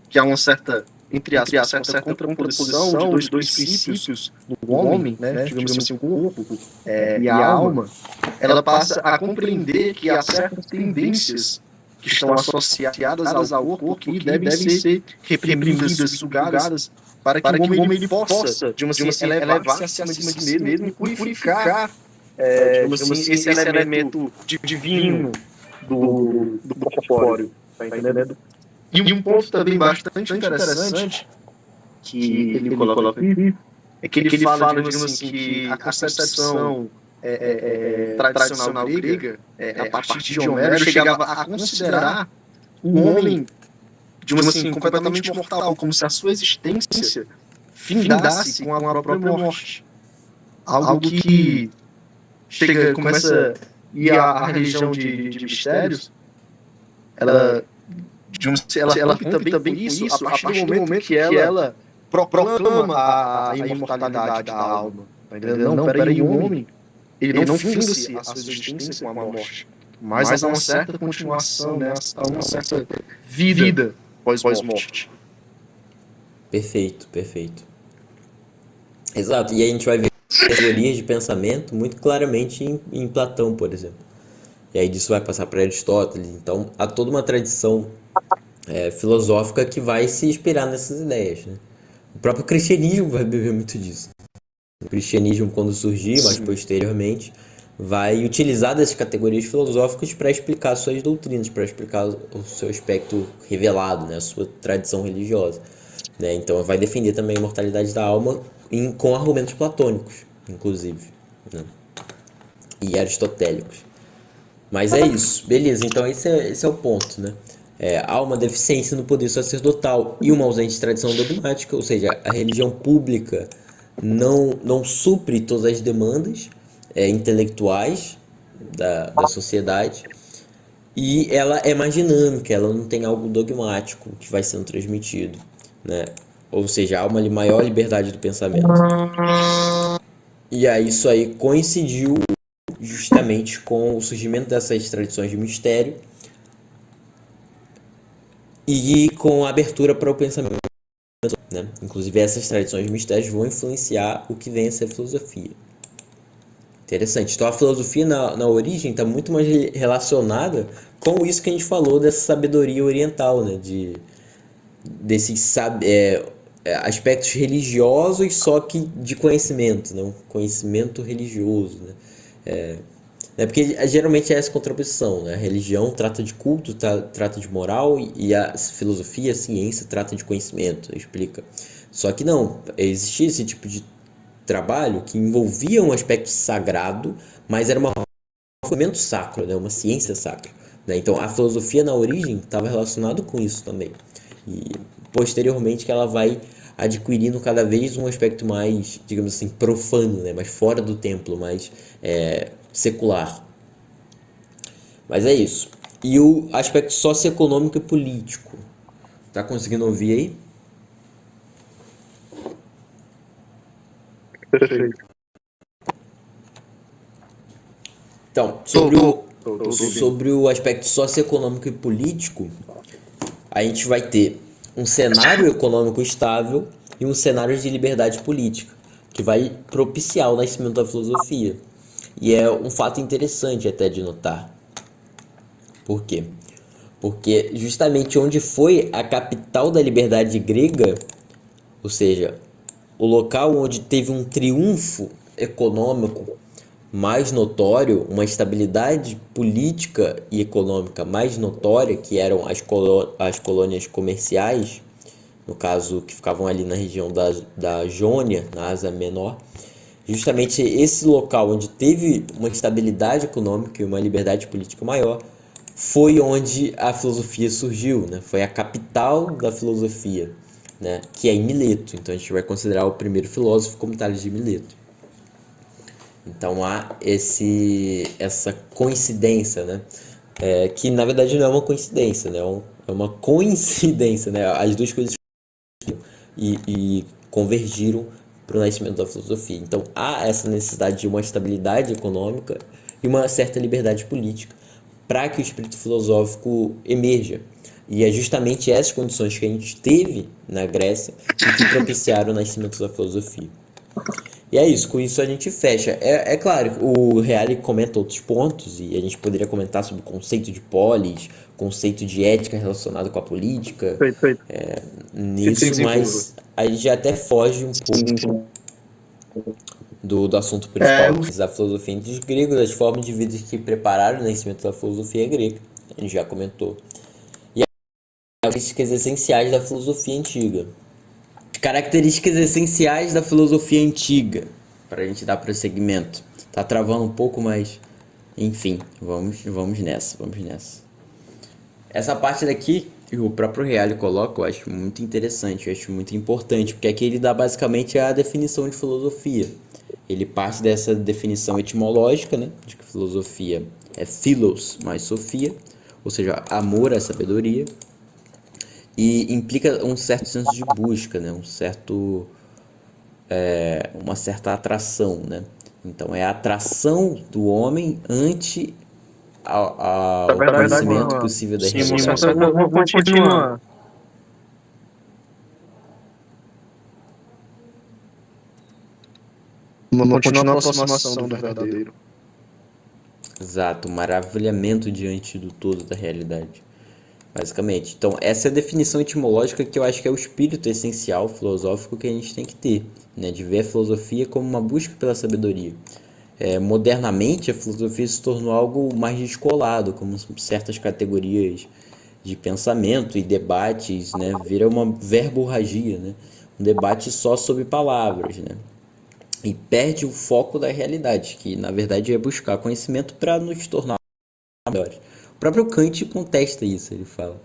que há uma certa, entre aspas, uma certa contraposição de dois princípios do homem, digamos assim, o corpo e a alma, ela passa a compreender que há certas tendências que estão associadas ao corpo que devem ser reprimidas, sugadas, para que o homem ele possa, digamos assim, elevar-se acima de si mesmo e purificar, digamos assim, esse elemento divino do corpóreo, tá entendendo? E um ponto também bastante interessante que ele coloca aqui é que ele fala, digamos assim, que a concepção tradicional grega, a partir de Homero, chegava a considerar o homem, digamos assim, completamente mortal, como se a sua existência findasse com a própria morte. Algo que começa, e a religião de mistérios, ela rompe também com isso a partir do momento que ela proclama a imortalidade da alma. Tá entendendo? Não, peraí, o homem ele não finda-se a sua existência com a morte, mas há uma certa continuação, há uma certa vida pós-morte. Perfeito, perfeito. Exato, e aí a gente vai ver teorias de pensamento muito claramente em Platão, por exemplo. E aí disso vai passar para Aristóteles. Então há toda uma tradição filosófica que vai se inspirar nessas ideias. O próprio cristianismo vai beber muito disso. O cristianismo, quando surgir, mais posteriormente, vai utilizar dessas categorias filosóficas para explicar suas doutrinas, para explicar o seu aspecto revelado, a sua tradição religiosa. Então vai defender também a imortalidade da alma com argumentos platônicos, inclusive, e aristotélicos. Mas é isso, beleza, então esse é o ponto, há uma deficiência no poder sacerdotal e uma ausente tradição dogmática, ou seja, a religião pública não supre todas as demandas intelectuais da sociedade, e ela é mais dinâmica, ela não tem algo dogmático que vai sendo transmitido, ou seja, há uma maior liberdade do pensamento. E aí isso aí coincidiu justamente com o surgimento dessas tradições de mistério e com abertura para o pensamento, né? Inclusive essas tradições mistérias vão influenciar o que vem a ser filosofia. Interessante. Então a filosofia na origem está muito mais relacionada com isso que a gente falou dessa sabedoria oriental, né? Desses aspectos religiosos, só que de conhecimento, né? Um conhecimento religioso, né? Porque geralmente é essa contraposição, né? A religião trata de culto, trata de moral, e a filosofia, a ciência, trata de conhecimento, explica. Só que não, existia esse tipo de trabalho que envolvia um aspecto sagrado, mas era um conhecimento sacro, né? Uma ciência sacra, né? Então a filosofia na origem estava relacionado com isso também. E posteriormente que ela vai adquirindo cada vez um aspecto mais, digamos assim, profano, né? Mais fora do templo, mais secular. Mas é isso. E o aspecto socioeconômico e político. Tá conseguindo ouvir aí? Perfeito. Então, sobre o aspecto socioeconômico e político, a gente vai ter um cenário econômico estável e um cenário de liberdade política, que vai propiciar o nascimento da filosofia. E é um fato interessante até de notar. Por quê? Porque justamente onde foi a capital da liberdade grega, ou seja, o local onde teve um triunfo econômico mais notório, uma estabilidade política e econômica mais notória, que eram as colônias comerciais, no caso que ficavam ali na região da Jônia, na Ásia Menor, justamente esse local onde teve uma estabilidade econômica e uma liberdade política maior, foi onde a filosofia surgiu, né? Foi a capital da filosofia, né? Que é em Mileto. Então a gente vai considerar o primeiro filósofo como Tales de Mileto. Então há essa coincidência, né? Que na verdade não é uma coincidência, né? É uma coincidência, né? As duas coisas e convergiram para o nascimento da filosofia. Então há essa necessidade de uma estabilidade econômica e uma certa liberdade política para que o espírito filosófico emerja. E é justamente essas condições que a gente teve na Grécia e que propiciaram o nascimento da filosofia. E é isso, com isso a gente fecha. É claro, o Reale comenta outros pontos, e a gente poderia comentar sobre o conceito de polis, conceito de ética relacionado com a política, Perfeito. nisso, mas a gente até foge um pouco do assunto principal, que é a filosofia entre os gregos, as formas de vida que prepararam o nascimento da filosofia grega, a gente já comentou. E as características essenciais da filosofia antiga. Características essenciais da filosofia antiga, para a gente dar prosseguimento. Tá travando um pouco, mas enfim, vamos nessa. Essa parte daqui, que o próprio Reale coloca, eu acho muito interessante, eu acho muito importante, porque aqui ele dá basicamente a definição de filosofia. Ele parte dessa definição etimológica, né, de que filosofia é philos mais sofia, ou seja, amor à sabedoria, e implica um certo senso de busca, né, uma certa atração, né. Então é a atração do homem ante ao conhecimento possível da realidade. Vou continuar. Uma contínua aproximação do verdadeiro. Exato, um maravilhamento diante do todo da realidade, basicamente. Então, essa é a definição etimológica que eu acho que é o espírito essencial filosófico que a gente tem que ter, né? De ver a filosofia como uma busca pela sabedoria. Modernamente, a filosofia se tornou algo mais descolado, como certas categorias de pensamento e debates, né? Vira uma verborragia, né? Um debate só sobre palavras, né? E perde o foco da realidade, que na verdade é buscar conhecimento para nos tornar melhores. O próprio Kant contesta isso, ele fala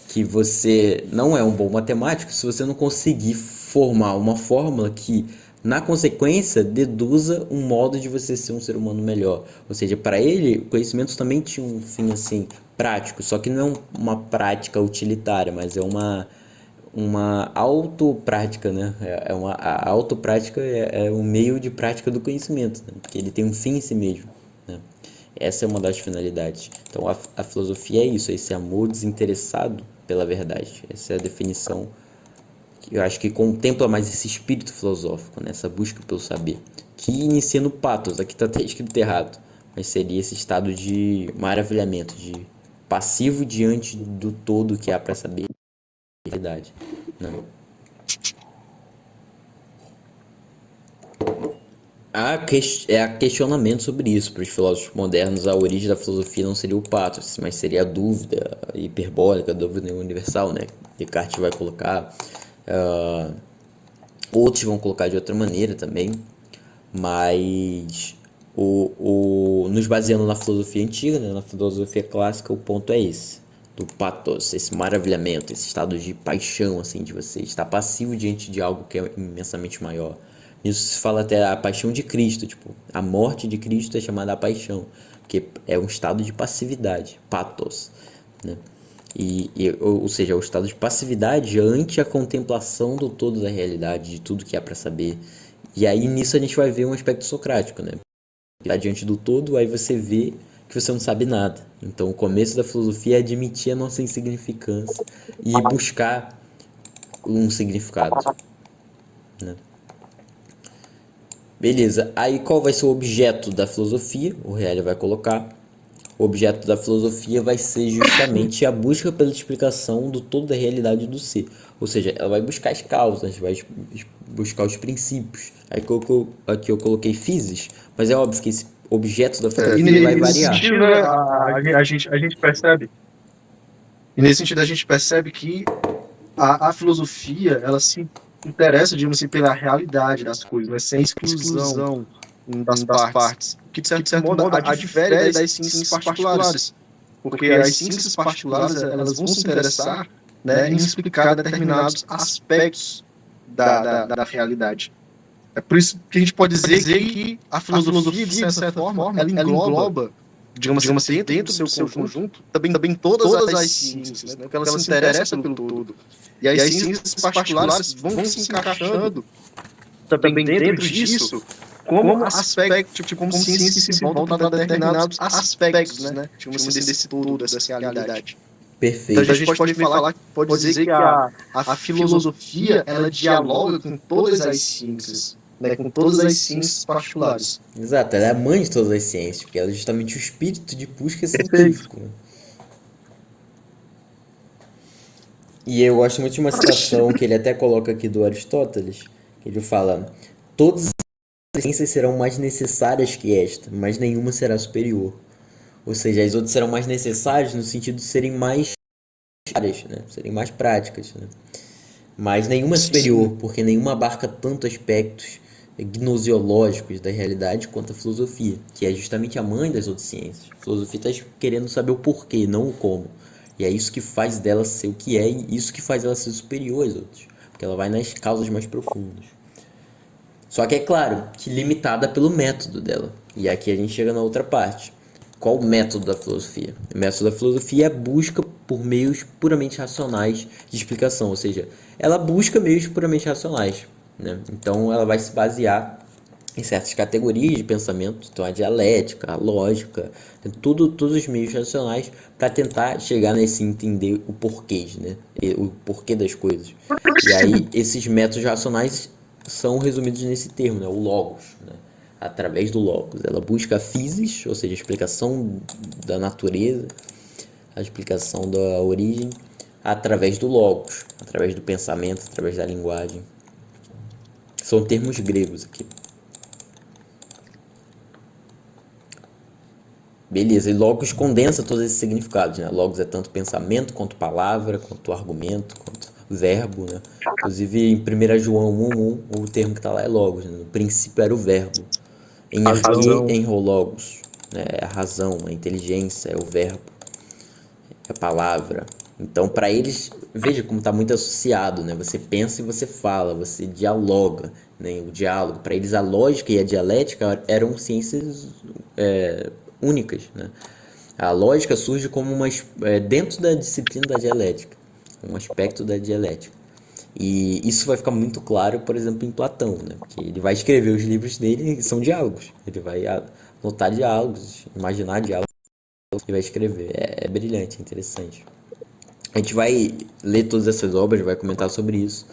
que você não é um bom matemático se você não conseguir formar uma fórmula que, na consequência, deduza um modo de você ser um ser humano melhor. Ou seja, para ele, o conhecimento também tinha um fim assim prático, só que não é uma prática utilitária, mas é uma autoprática, né? A autoprática é um meio de prática do conhecimento, né? Porque ele tem um fim em si mesmo, né? Essa é uma das finalidades. Então a filosofia é isso, é esse amor desinteressado pela verdade. Essa é a definição que eu acho que contempla mais esse espírito filosófico, né? Essa busca pelo saber, que inicia no pathos, aqui está até escrito errado, mas seria esse estado de maravilhamento, de passivo diante do todo que há para saber a realidade. Não. Há questionamento sobre isso. Para os filósofos modernos, a origem da filosofia não seria o pathos, mas seria a dúvida hiperbólica, a dúvida universal, né? Descartes vai colocar, outros vão colocar de outra maneira também, mas nos baseando na filosofia antiga, né? Na filosofia clássica, o ponto é esse, do pathos, esse maravilhamento, esse estado de paixão, assim, de você estar passivo diante de algo que é imensamente maior. Isso se fala até a paixão de Cristo, tipo, a morte de Cristo é chamada a paixão, que é um estado de passividade, pathos, né? Ou seja, é o estado de passividade ante a contemplação do todo da realidade, de tudo que há para saber. E aí nisso a gente vai ver um aspecto socrático, né? Tá diante do todo, aí você vê que você não sabe nada. Então o começo da filosofia é admitir a nossa insignificância e buscar um significado, né? Beleza, aí qual vai ser o objeto da filosofia? O Reale vai colocar. O objeto da filosofia vai ser justamente a busca pela explicação do todo da realidade do ser. Ou seja, ela vai buscar as causas, vai buscar os princípios. Aqui eu coloquei physis, mas é óbvio que esse objeto da filosofia vai variar. Sentido, né, a gente percebe. E nesse sentido a gente percebe que a filosofia, ela se interessa, digamos assim, pela realidade das coisas, mas sem exclusão das partes. Que, de certo modo, a difere das ciências particulares. Porque as ciências particulares, elas vão se interessar, né, em explicar determinados aspectos da realidade. É por isso que a gente pode dizer que a filosofia, de certa forma, ela engloba, digamos assim, dentro do seu conjunto, também todas as ciências, né? Porque ela se interessa pelo todo. E as ciências particulares vão se encaixando também dentro disso como aspecto, tipo, como ciências que se voltam para determinados aspectos, né? Digamos assim, desse todo, dessa realidade. Perfeito. Então a gente pode dizer que a filosofia, ela dialoga com todas as ciências, né, com todas as ciências particulares. Exato, ela é a mãe de todas as ciências, porque ela é justamente o espírito de busca científico, né? E eu gosto muito de uma citação que ele até coloca aqui do Aristóteles, que ele fala: todas as ciências serão mais necessárias que esta, mas nenhuma será superior. Ou seja, as outras serão mais necessárias no sentido de serem mais áreas, né? Serem mais práticas, né? Mas nenhuma é superior, porque nenhuma abarca tanto aspectos gnosiológicos da realidade quanto a filosofia, que é justamente a mãe das outras ciências. A filosofia está querendo saber o porquê, não o como. E é isso que faz dela ser o que é, e isso que faz ela ser superior às outras, porque ela vai nas causas mais profundas. Só que é claro que limitada pelo método dela. E aqui a gente chega na outra parte. Qual o método da filosofia? O método da filosofia é a busca por meios puramente racionais de explicação, ou seja, ela busca meios puramente racionais, né? Então ela vai se basear em certas categorias de pensamento, então a dialética, a lógica, todos os meios racionais para tentar chegar nesse entender o porquê, né? O porquê das coisas. E aí esses métodos racionais são resumidos nesse termo, né? O logos, né? Através do logos. Ela busca a physis, ou seja, a explicação da natureza, a explicação da origem, através do logos, através do pensamento, através da linguagem. São termos gregos aqui. Beleza, e logos condensa todos esses significados, né? Logos é tanto pensamento, quanto palavra, quanto argumento, quanto verbo, né? Inclusive em 1 João 1:1, o termo que está lá é logos, né? No princípio era o verbo. Em arquê, em logos, né? É a razão, a inteligência, é o verbo, é a palavra. Então, para eles, veja como está muito associado, né? Você pensa e você fala, você dialoga, né? O diálogo. Para eles, a lógica e a dialética eram ciências únicas, né? A lógica surge como dentro da disciplina da dialética, um aspecto da dialética. E isso vai ficar muito claro, por exemplo, em Platão, né? Porque ele vai escrever os livros dele, que são diálogos. Ele vai notar diálogos, imaginar diálogos e vai escrever. É brilhante, é interessante. A gente vai ler todas essas obras, vai comentar sobre isso.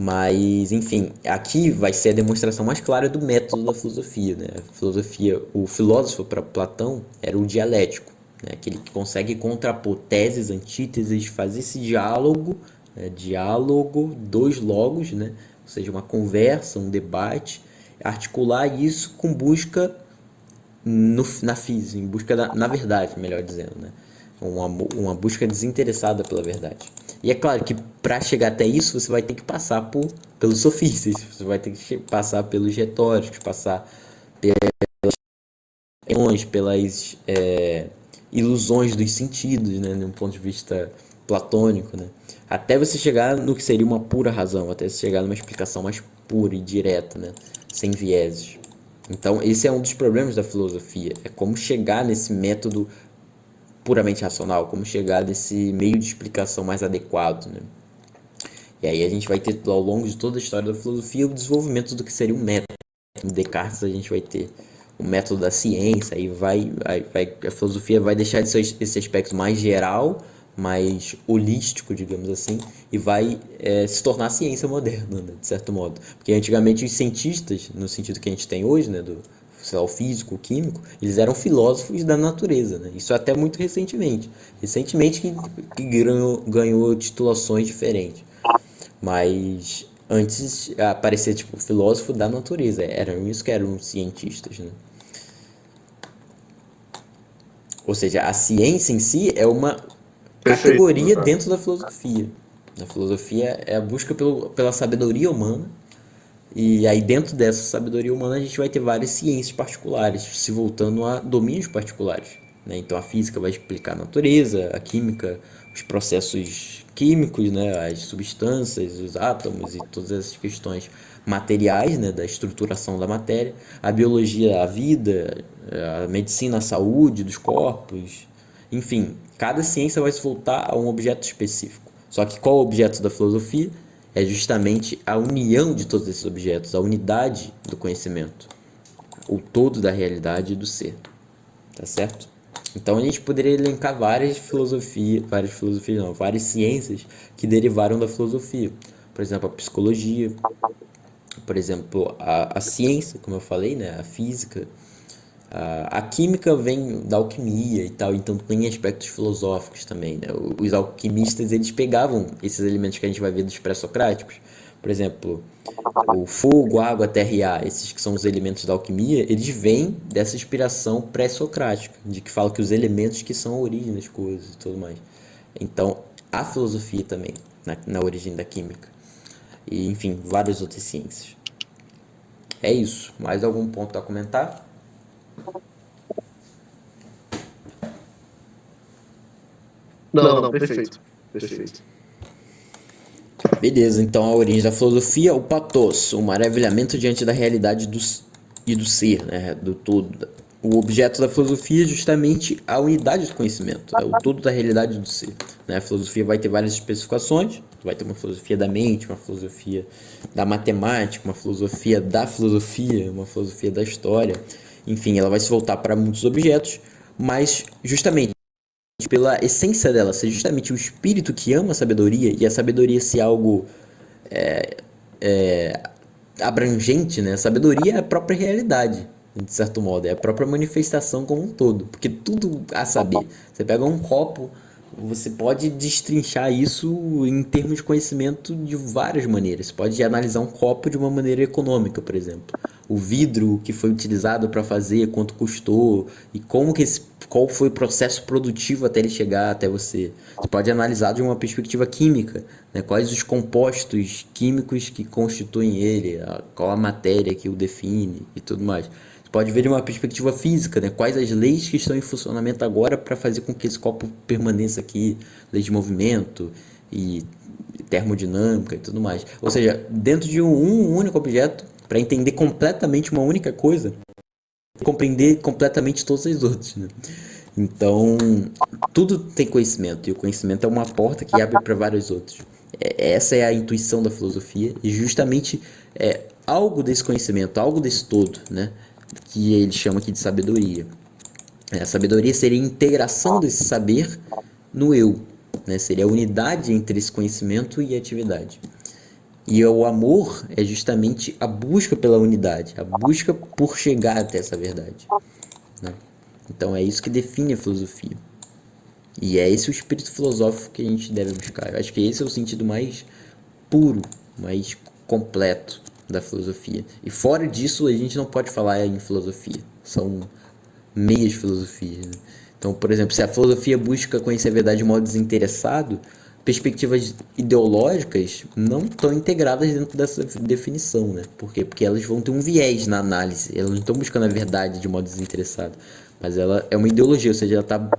Mas, enfim, aqui vai ser a demonstração mais clara do método da filosofia, né? A filosofia, o filósofo para Platão era o dialético, né? Aquele que consegue contrapor teses, antíteses, fazer esse diálogo, né? Diálogo, dois logos, né? Ou seja, uma conversa, um debate, articular isso com busca na física, em busca na verdade, melhor dizendo, né? Uma busca desinteressada pela verdade. E é claro que para chegar até isso você vai ter que passar pelos sofistas, você vai ter que passar pelos retóricos, passar pelas ilusões dos sentidos, né, de um ponto de vista platônico, né, até você chegar no que seria uma pura razão, até você chegar numa explicação mais pura e direta, né, sem vieses. Então esse é um dos problemas da filosofia, é como chegar nesse método puramente racional, como chegar nesse meio de explicação mais adequado, né? E aí a gente vai ter ao longo de toda a história da filosofia o desenvolvimento do que seria um método. Em Descartes a gente vai ter o método da ciência, aí a filosofia vai deixar de ser esse aspecto mais geral, mais holístico, digamos assim, e vai se tornar ciência moderna, né, de certo modo. Porque antigamente os cientistas, no sentido que a gente tem hoje, né, do sei lá, o físico, o químico, eles eram filósofos da natureza, né? Isso até muito recentemente. Recentemente que ganhou titulações diferentes. Mas antes aparecia tipo filósofo da natureza. Eram isso que eram cientistas, né? Ou seja, a ciência em si é uma Perfeito. categoria dentro da filosofia. A filosofia é a busca pela sabedoria humana. E aí dentro dessa sabedoria humana a gente vai ter várias ciências particulares, se voltando a domínios particulares, né? Então a física vai explicar a natureza, a química, os processos químicos, né? As substâncias, os átomos e todas essas questões materiais, né? Da estruturação da matéria, a biologia, a vida, a medicina, a saúde dos corpos, enfim, cada ciência vai se voltar a um objeto específico. Só que qual é o objeto da filosofia? É justamente a união de todos esses objetos, a unidade do conhecimento, o todo da realidade e do ser, tá certo? Então a gente poderia elencar várias ciências que derivaram da filosofia. Por exemplo, a psicologia, por exemplo, a ciência, como eu falei, né? A física, a química vem da alquimia e tal, então tem aspectos filosóficos também, né? Os alquimistas, eles pegavam esses elementos que a gente vai ver dos pré-socráticos, por exemplo, o fogo, a água, a terra e ar, esses que são os elementos da alquimia, eles vêm dessa inspiração pré-socrática, de que fala que os elementos que são a origem das coisas e tudo mais. Então, a filosofia também, na origem da química. E, enfim, várias outras ciências. É isso. Mais algum ponto a comentar? Não, perfeito. Perfeito. Beleza, então a origem da filosofia, o pathos, o maravilhamento diante da realidade e do ser, né, do todo. O objeto da filosofia é justamente a unidade do conhecimento, é o todo da realidade do ser. Né? A filosofia vai ter várias especificações, vai ter uma filosofia da mente, uma filosofia da matemática, uma filosofia da história. Enfim, ela vai se voltar para muitos objetos, mas justamente pela essência dela ser justamente o espírito que ama a sabedoria e a sabedoria ser algo abrangente, né? A sabedoria é a própria realidade, de certo modo, é a própria manifestação como um todo, porque tudo a saber. Você pega um copo, você pode destrinchar isso em termos de conhecimento de várias maneiras. Você pode analisar um copo de uma maneira econômica, por exemplo. O vidro que foi utilizado para fazer, quanto custou e qual foi o processo produtivo até ele chegar até você. Você pode analisar de uma perspectiva química, né? Quais os compostos químicos que constituem ele, qual a matéria que o define e tudo mais. Você pode ver de uma perspectiva física, né? Quais as leis que estão em funcionamento agora para fazer com que esse copo permaneça aqui, leis de movimento e termodinâmica e tudo mais. Ou seja, dentro de um único objeto, para entender completamente uma única coisa, compreender completamente todas as outras, né? Então, tudo tem conhecimento, e o conhecimento é uma porta que abre para vários outros. Essa é a intuição da filosofia, e justamente algo desse conhecimento, algo desse todo, né? que ele chama aqui de sabedoria. A sabedoria seria a integração desse saber no eu, né? Seria a unidade entre esse conhecimento e a atividade. E o amor é justamente a busca pela unidade, a busca por chegar até essa verdade, né? Então é isso que define a filosofia. E é esse o espírito filosófico que a gente deve buscar. Eu acho que esse é o sentido mais puro, mais completo da filosofia. E fora disso, a gente não pode falar em filosofia. São meias filosofias, né? Então, por exemplo, se a filosofia busca conhecer a verdade de modo desinteressado, perspectivas ideológicas não estão integradas dentro dessa definição, né? Por quê? Porque elas vão ter um viés na análise. Elas não estão buscando a verdade de modo desinteressado. Mas ela é uma ideologia, ou seja, ela está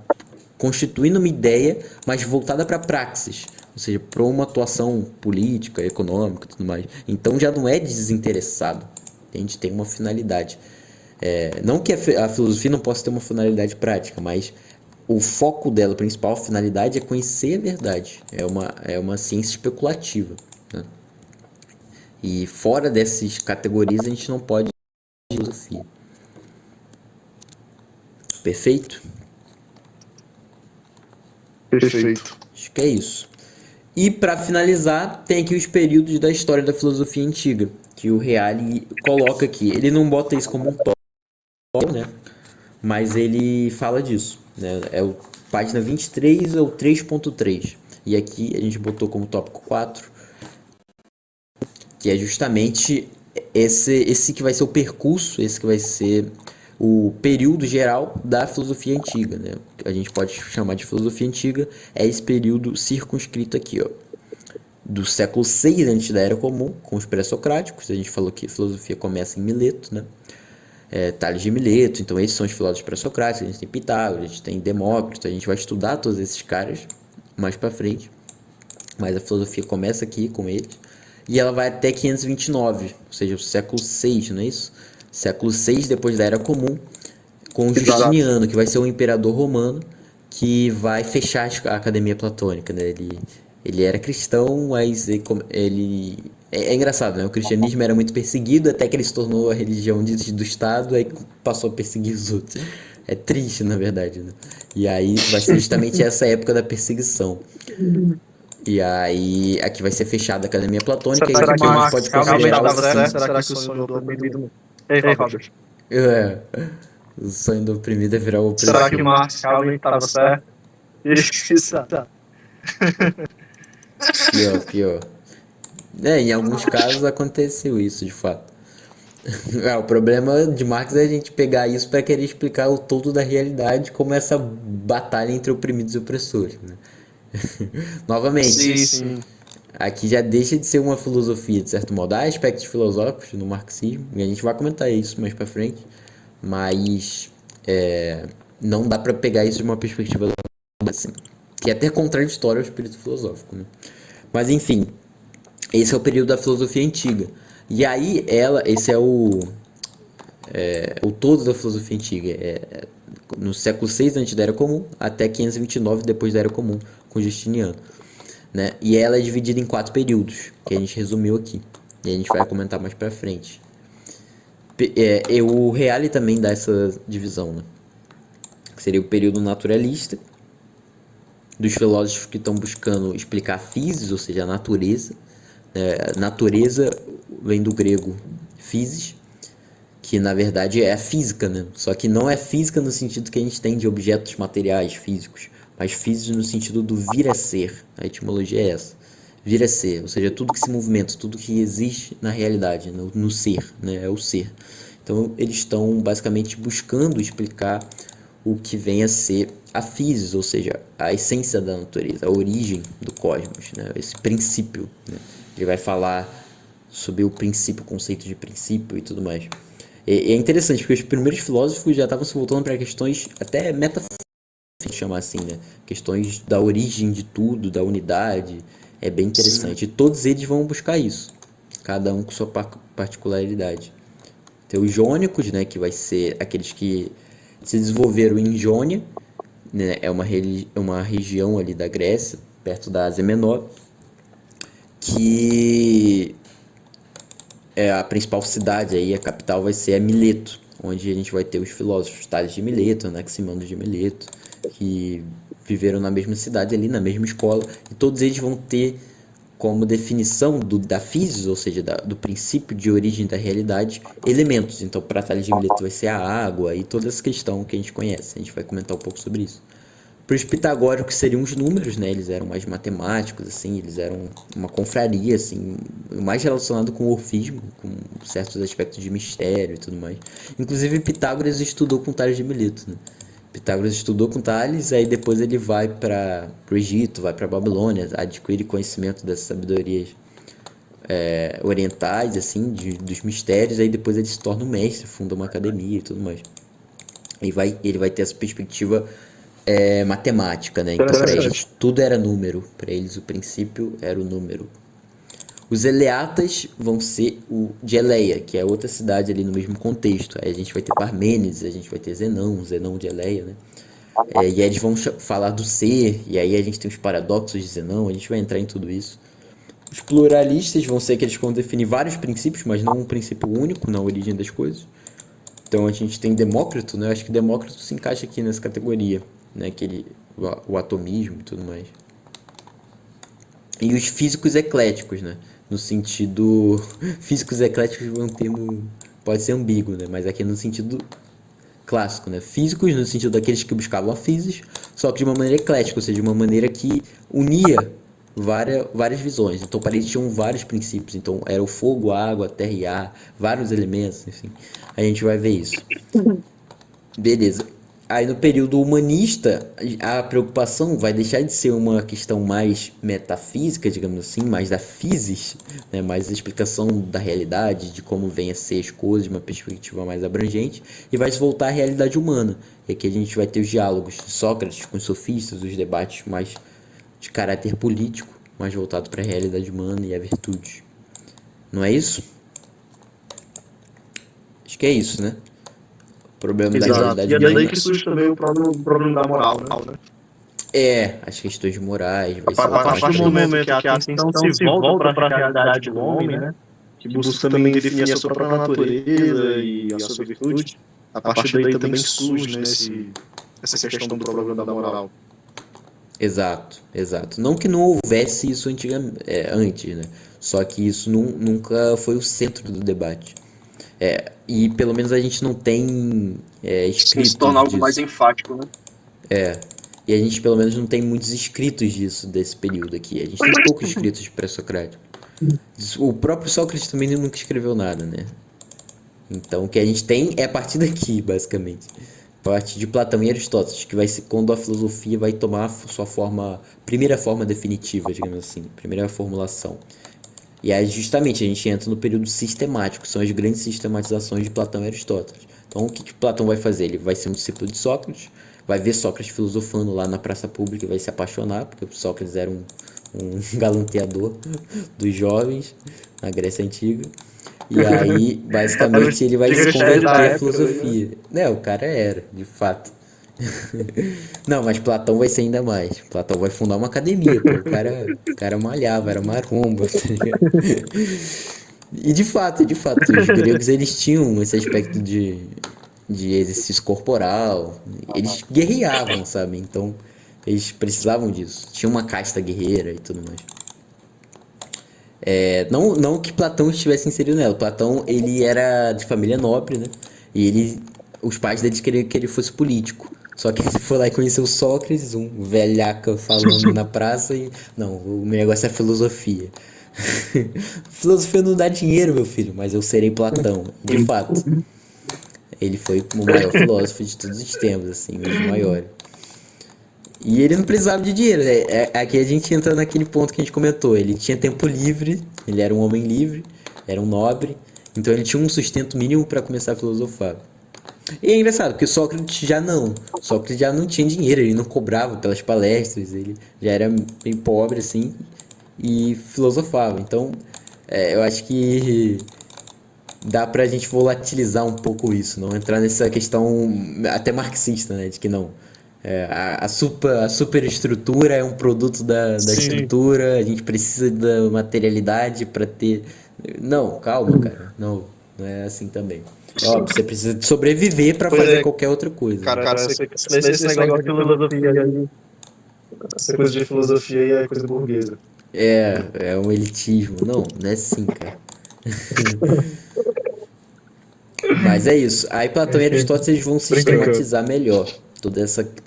constituindo uma ideia, mas voltada para a praxis, ou seja, para uma atuação política, econômica e tudo mais. Então já não é desinteressado, a gente tem uma finalidade. Não que a filosofia não possa ter uma finalidade prática, mas o foco dela, a principal finalidade, é conhecer a verdade. É uma ciência especulativa, né? E fora dessas categorias a gente não pode filosofia. Perfeito? Perfeito. Acho que é isso. E para finalizar, tem aqui os períodos da história da filosofia antiga, que o Reale coloca aqui. Ele não bota isso como um tópico, né? Mas ele fala disso, né? É o página 23 ou 3.3. E aqui a gente botou como tópico 4, que é justamente esse que vai ser o percurso, esse que vai ser o período geral da filosofia antiga, né? A gente pode chamar de filosofia antiga, é esse período circunscrito aqui, ó, do século VI antes da Era Comum, com os pré-socráticos. A gente falou que a filosofia começa em Mileto, né? Tales de Mileto, então esses são os filósofos pré-socráticos. A gente tem Pitágoras, a gente tem Demócrito, a gente vai estudar todos esses caras mais pra frente, mas a filosofia começa aqui com eles, e ela vai até 529, ou seja, o século VI, não é isso? Século VI depois da Era Comum, com Justiniano, que vai ser um imperador romano, que vai fechar a Academia Platônica, né? Ele era cristão, mas é engraçado, né? O cristianismo era muito perseguido até que ele se tornou a religião do Estado, aí passou a perseguir os outros. É triste, na verdade, né? E aí vai ser justamente essa época da perseguição. E aí aqui vai ser fechada a Academia Platônica, e Será aqui que a o gente Marx pode realmente considerar estava certo? Será que o sonho do oprimido... Ei, Robert. o sonho do oprimido é virar o opressor. Será que o Marx realmente estava certo? Isso. Pior. Em alguns casos aconteceu isso, de fato. O problema de Marx é a gente pegar isso para querer explicar o todo da realidade como essa batalha entre oprimidos e opressores, né? Novamente, Sim. aqui já deixa de ser uma filosofia, de certo modo. Há aspectos filosóficos no marxismo, e a gente vai comentar isso mais para frente, mas não dá para pegar isso de uma perspectiva assim, que é até contraditório ao espírito filosófico, né? Mas enfim, esse é o período da filosofia antiga. E aí esse é o todo da filosofia antiga. No século VI antes da Era Comum até 529 depois da Era Comum, com Justiniano, né? E ela é dividida em 4 períodos, que a gente resumiu aqui. E a gente vai comentar mais pra frente. O Reale também dá essa divisão, né? Que seria o período naturalista, dos filósofos que estão buscando explicar a physis, ou seja, a natureza. Natureza vem do grego physis, que na verdade é a física, né? Só que não é física no sentido que a gente tem de objetos materiais físicos, mas físico no sentido do vir a ser. A etimologia é essa. Vir a ser, ou seja, tudo que se movimenta, tudo que existe na realidade, no ser, né? É o ser. Então eles estão basicamente buscando explicar o que vem a ser a physis, ou seja, a essência da natureza, a origem do cosmos, né? Esse princípio, né? Ele vai falar sobre o princípio, o conceito de princípio e tudo mais. É interessante, porque os primeiros filósofos já estavam se voltando para questões até metafísicas, chamar assim, né? Questões da origem de tudo, da unidade. É bem interessante. Sim. E todos eles vão buscar isso, cada um com sua particularidade. Tem os jônicos, né? Que vai ser aqueles que se desenvolveram em Jônia, né? É uma região ali da Grécia, perto da Ásia Menor, que a principal cidade aí, a capital vai ser a Mileto, onde a gente vai ter os filósofos Tales de Mileto, Anaximandro de Mileto, que viveram na mesma cidade ali, na mesma escola, e todos eles vão ter como definição da physis, ou seja, do princípio de origem da realidade, elementos. Então, para Tales de Mileto vai ser a água e toda essa questão que a gente conhece. A gente vai comentar um pouco sobre isso. Para os pitagóricos seriam os números, né? Eles eram mais matemáticos, assim, eles eram uma confraria, assim, mais relacionado com o orfismo, com certos aspectos de mistério e tudo mais. Inclusive, Pitágoras estudou com Tales de Mileto, né? Pitágoras estudou com Tales, aí depois ele vai para o Egito, vai para a Babilônia, adquire conhecimento das sabedorias orientais, assim, dos mistérios, aí depois ele se torna um mestre, funda uma academia e tudo mais. Ele vai ter essa perspectiva matemática, né? Então, para eles, tudo era número. Para eles, o princípio era o número. Os Eleatas vão ser o de Eleia, que é outra cidade ali no mesmo contexto. Aí a gente vai ter Parmênides, a gente vai ter Zenão de Eleia, né? E aí eles vão falar do ser, e aí a gente tem os paradoxos de Zenão, a gente vai entrar em tudo isso. Os pluralistas vão ser aqueles que vão definir vários princípios, mas não um princípio único na origem das coisas. Então a gente tem Demócrito, né? Eu acho que Demócrito se encaixa aqui nessa categoria, né? O atomismo e tudo mais. E os físicos ecléticos, né? No sentido... Físicos ecléticos é um termo... Pode ser ambíguo, né? Mas aqui é no sentido clássico, né? Físicos no sentido daqueles que buscavam a physis, só que de uma maneira eclética, ou seja, de uma maneira que unia várias visões. Então para eles tinham vários princípios. Então era o fogo, a água, a terra e ar, vários elementos, enfim. A gente vai ver isso. Beleza. Aí no período humanista, a preocupação vai deixar de ser uma questão mais metafísica, digamos assim, mais da physis, né? Mais a explicação da realidade, de como vem a ser as coisas, de uma perspectiva mais abrangente, e vai se voltar à realidade humana. E aqui a gente vai ter os diálogos de Sócrates com os sofistas, os debates mais de caráter político, mais voltado para a realidade humana e a virtude. Não é isso? Acho que é isso, né? Problema da realidade humana. E é daí humana. que surge também o problema da moral, né? As questões morais. Vai ser A partir do momento que a atenção se volta para a realidade do homem, né? Que busca também definir a sua própria natureza e a sua virtude, a partir daí também surge, né, essa questão do problema da moral. Exato. Não que não houvesse isso antes, né? Só que isso nunca foi o centro do debate. E pelo menos a gente não tem escritos Se torna algo disso. mais enfático, né? E a gente pelo menos não tem muitos escritos disso, desse período aqui. A gente tem poucos escritos pré-socráticos. O próprio Sócrates também nunca escreveu nada, né? Então o que a gente tem é a partir daqui, basicamente. A partir de Platão e Aristóteles, que vai ser quando a filosofia vai tomar sua primeira forma definitiva, digamos assim, primeira formulação. E aí justamente a gente entra no período sistemático, são as grandes sistematizações de Platão e Aristóteles. Então o que Platão vai fazer? Ele vai ser um discípulo de Sócrates, vai ver Sócrates filosofando lá na praça pública e vai se apaixonar, porque Sócrates era um galanteador dos jovens na Grécia Antiga. E aí, basicamente, ele vai se converter à filosofia. O cara era, de fato. Não, mas Platão vai ser ainda mais. Platão vai fundar uma academia, pô. O cara malhava, era maromba, tá ligado? E de fato, os gregos eles tinham esse aspecto de exercício corporal. Eles guerreavam, sabe? Então, eles precisavam disso. Tinha uma casta guerreira e tudo mais. Não que Platão estivesse inserido nela. Platão, ele era de família nobre, né? E os pais deles queriam que ele fosse político. Só que ele foi lá e conheceu Sócrates, um velhaca falando na praça e... Não, o meu negócio é filosofia. Filosofia não dá dinheiro, meu filho, mas eu serei Platão. E, de fato, ele foi o maior filósofo de todos os tempos, assim, um dos maiores. E ele não precisava de dinheiro. Aqui a gente entra naquele ponto que a gente comentou. Ele tinha tempo livre, ele era um homem livre, era um nobre, então ele tinha um sustento mínimo para começar a filosofar. E é engraçado, porque Sócrates já não tinha dinheiro, ele não cobrava pelas palestras, ele já era bem pobre, assim, e filosofava. Então, eu acho que dá pra gente volatilizar um pouco isso, não entrar nessa questão até marxista, né, de que não... a superestrutura é um produto da estrutura, a gente precisa da materialidade para ter Não, calma, cara. Não, não é assim também. É óbvio, você precisa de sobreviver pra Pois fazer é, qualquer outra coisa, né? cara, esse negócio de filosofia aí, essa coisa de filosofia aí é coisa burguesa. É um elitismo. Não, não é assim, cara. Mas é isso. Aí Platão e Aristóteles eles vão Brincando. sistematizar melhor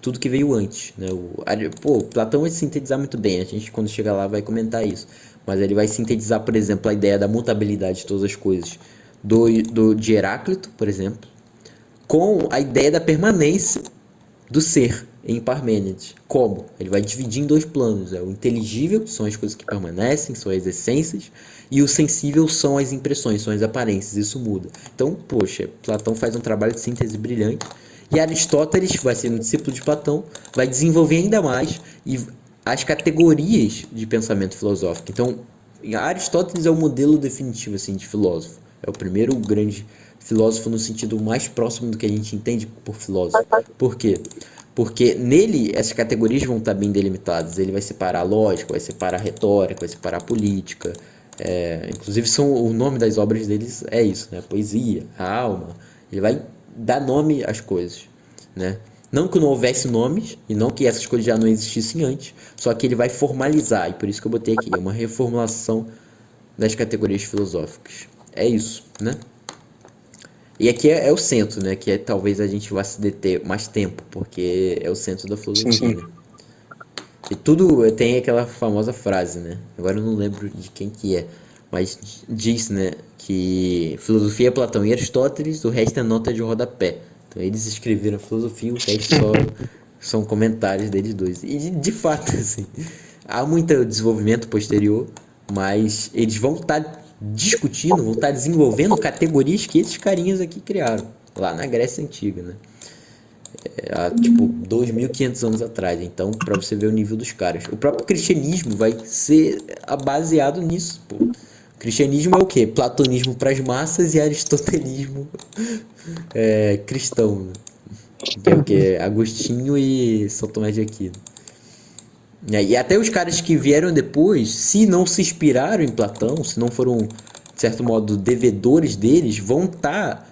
tudo que veio antes, né? Platão vai sintetizar muito bem. A gente quando chegar lá vai comentar isso. Mas ele vai sintetizar, por exemplo, a ideia da mutabilidade de todas as coisas de Heráclito, por exemplo, com a ideia da permanência do ser em Parmênides. Como? Ele vai dividir em dois planos. O inteligível, que são as coisas que permanecem, são as essências, e o sensível são as impressões, são as aparências. Isso muda. Então, poxa, Platão faz um trabalho de síntese brilhante. E Aristóteles, vai ser um discípulo de Platão, vai desenvolver ainda mais as categorias de pensamento filosófico. Então, Aristóteles é o modelo definitivo assim, de filósofo. É o primeiro grande filósofo no sentido mais próximo do que a gente entende por filósofo. Por quê? Porque nele essas categorias vão estar bem delimitadas. Ele vai separar a lógica, vai separar a retórica, vai separar a política. Inclusive o nome das obras deles é isso, né? Poesia, a alma. Ele vai dar nome às coisas, né? Não que não houvesse nomes e não que essas coisas já não existissem antes, só que ele vai formalizar, e por isso que eu botei aqui, é uma reformulação das categorias filosóficas. É isso, né? E aqui é o centro, né? Que talvez a gente vá se deter mais tempo, porque é o centro da filosofia, né? E tudo tem aquela famosa frase, né? Agora eu não lembro de quem que é, mas diz, né? Que filosofia é Platão e Aristóteles, o resto é nota de rodapé. Então eles escreveram filosofia, o resto só são comentários deles dois. E de fato, assim, há muito desenvolvimento posterior, mas eles vão estar discutindo, vão estar desenvolvendo categorias que esses carinhas aqui criaram, lá na Grécia Antiga, né? Há tipo 2.500 anos atrás. Então, para você ver o nível dos caras. O próprio cristianismo vai ser baseado nisso, pô. O cristianismo é o quê? Platonismo para as massas e aristotelismo cristão, né? Que é o quê? Agostinho e São Tomé de Aquino. E até os caras que vieram depois, se não se inspiraram em Platão, se não foram, de certo modo, devedores deles, vão estar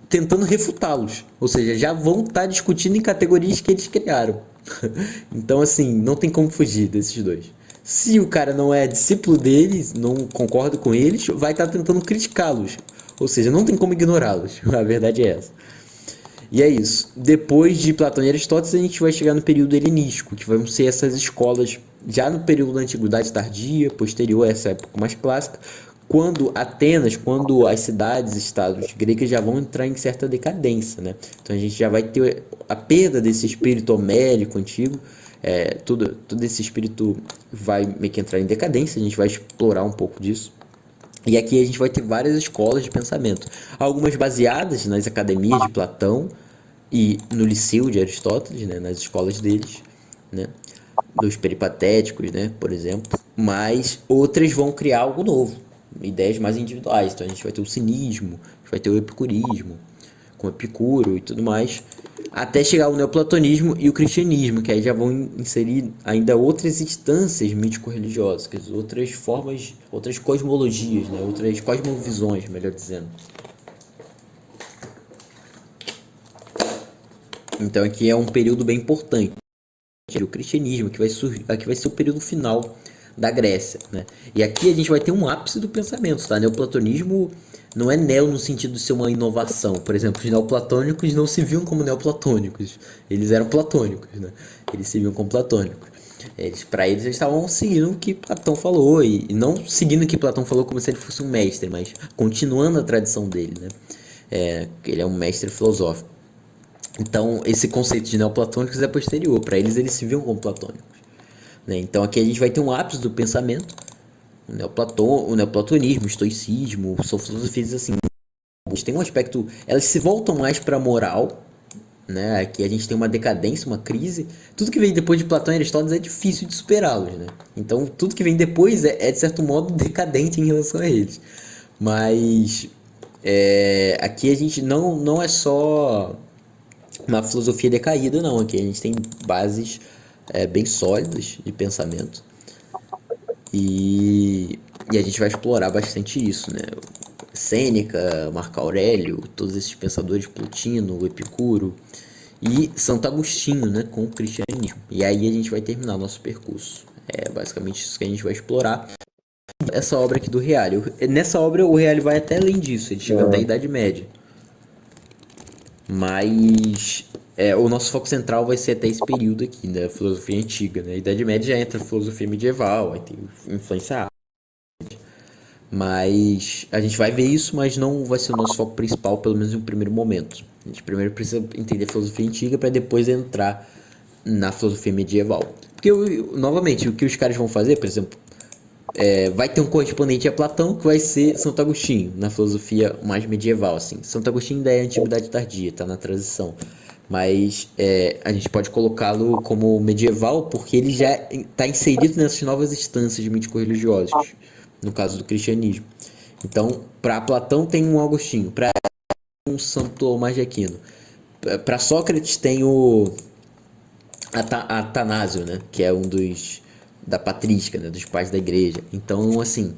tentando refutá-los. Ou seja, já vão estar discutindo em categorias que eles criaram. Então, assim, não tem como fugir desses dois. Se o cara não é discípulo deles, não concorda com eles, vai estar tentando criticá-los. Ou seja, não tem como ignorá-los. A verdade é essa. E é isso. Depois de Platão e Aristóteles, a gente vai chegar no período helenístico, que vão ser essas escolas já no período da Antiguidade Tardia, posterior a essa época mais clássica, quando Atenas, quando as cidades-estados gregas já vão entrar em certa decadência, né? Então a gente já vai ter a perda desse espírito homérico antigo, todo esse espírito vai meio que entrar em decadência, a gente vai explorar um pouco disso. E aqui a gente vai ter várias escolas de pensamento, algumas baseadas nas academias de Platão e no Liceu de Aristóteles, né, nas escolas deles, né, dos peripatéticos, né, por exemplo, mas outras vão criar algo novo, ideias mais individuais. Então a gente vai ter o cinismo, a gente vai ter o epicurismo, com Epicuro e tudo mais, até chegar ao neoplatonismo e o cristianismo, que aí já vão inserir ainda outras instâncias mítico-religiosas, outras formas, outras cosmologias, né? Outras cosmovisões, melhor dizendo. Então aqui é um período bem importante, o cristianismo, que vai surgir, aqui vai ser o período final da Grécia, né? E aqui a gente vai ter um ápice do pensamento, tá? Neoplatonismo não é neo no sentido de ser uma inovação. Por exemplo, os neoplatônicos não se viam como neoplatônicos, eles eram platônicos, né? Eles se viam como platônicos. Para eles estavam seguindo o que Platão falou, e não seguindo o que Platão falou como se ele fosse um mestre, mas continuando a tradição dele, né? Ele é um mestre filosófico. Então, esse conceito de neoplatônicos é posterior. Para eles se viam como platônicos, né? Então, aqui a gente vai ter um ápice do pensamento, o neoplatonismo, o estoicismo, são filosofias assim. Eles têm um aspecto, elas se voltam mais para a moral, né? Aqui a gente tem uma decadência, uma crise. Tudo que vem depois de Platão e Aristóteles é difícil de superá-los, né? Então, tudo que vem depois é de certo modo decadente em relação a eles. Mas aqui a gente não é só uma filosofia decaída, não. Aqui a gente tem bases bem sólidas de pensamento. E E a gente vai explorar bastante isso, né? Sêneca, Marco Aurélio, todos esses pensadores, Plotino, Epicuro e Santo Agostinho, né, com o cristianismo. E aí a gente vai terminar nosso percurso. É basicamente isso que a gente vai explorar. Essa obra aqui do Reale. Nessa obra o Reale vai até além disso, ele chega até a Idade Média. Mas o nosso foco central vai ser até esse período aqui, da filosofia antiga, né? A Idade Média já entra a filosofia medieval, aí tem influência. Mas a gente vai ver isso, mas não vai ser o nosso foco principal, pelo menos no primeiro momento. A gente primeiro precisa entender a filosofia antiga para depois entrar na filosofia medieval. Porque, novamente, o que os caras vão fazer, por exemplo, vai ter um correspondente a Platão, que vai ser Santo Agostinho, na filosofia mais medieval, assim. Santo Agostinho ainda é antiguidade tardia, tá na transição. Mas a gente pode colocá-lo como medieval porque ele já está inserido nessas novas instâncias mítico-religiosos, no caso do cristianismo. Então, para Platão tem um Agostinho, para um Santo Tomás de Aquino. Para Sócrates tem o Atanásio, né, que é um dos da patrística, né, dos pais da igreja. Então, assim,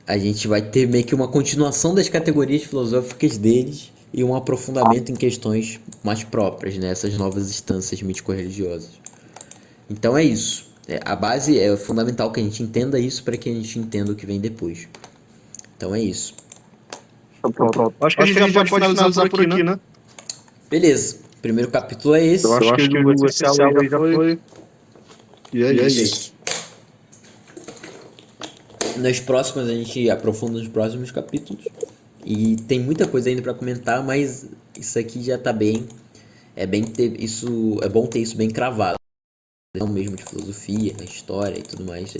a gente vai ter meio que uma continuação das categorias filosóficas deles e um aprofundamento em questões mais próprias, né, essas novas instâncias mítico-religiosas. Então é isso. A base é fundamental que a gente entenda isso para que a gente entenda o que vem depois. Então é isso. Pronto. Acho que a gente já pode finalizar por aqui, né? Beleza. O primeiro capítulo é esse. Eu acho que o essencial aí já foi. E é isso. Nas próximas a gente aprofunda nos próximos capítulos. E tem muita coisa ainda para comentar, mas isso aqui já tá bem. É bom ter isso bem cravado. Não mesmo de filosofia, história e tudo mais.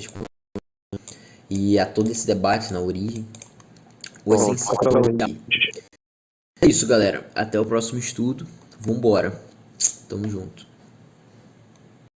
E há todo esse debate na origem. O essencial é isso, galera. Até o próximo estudo. Vambora. Tamo junto.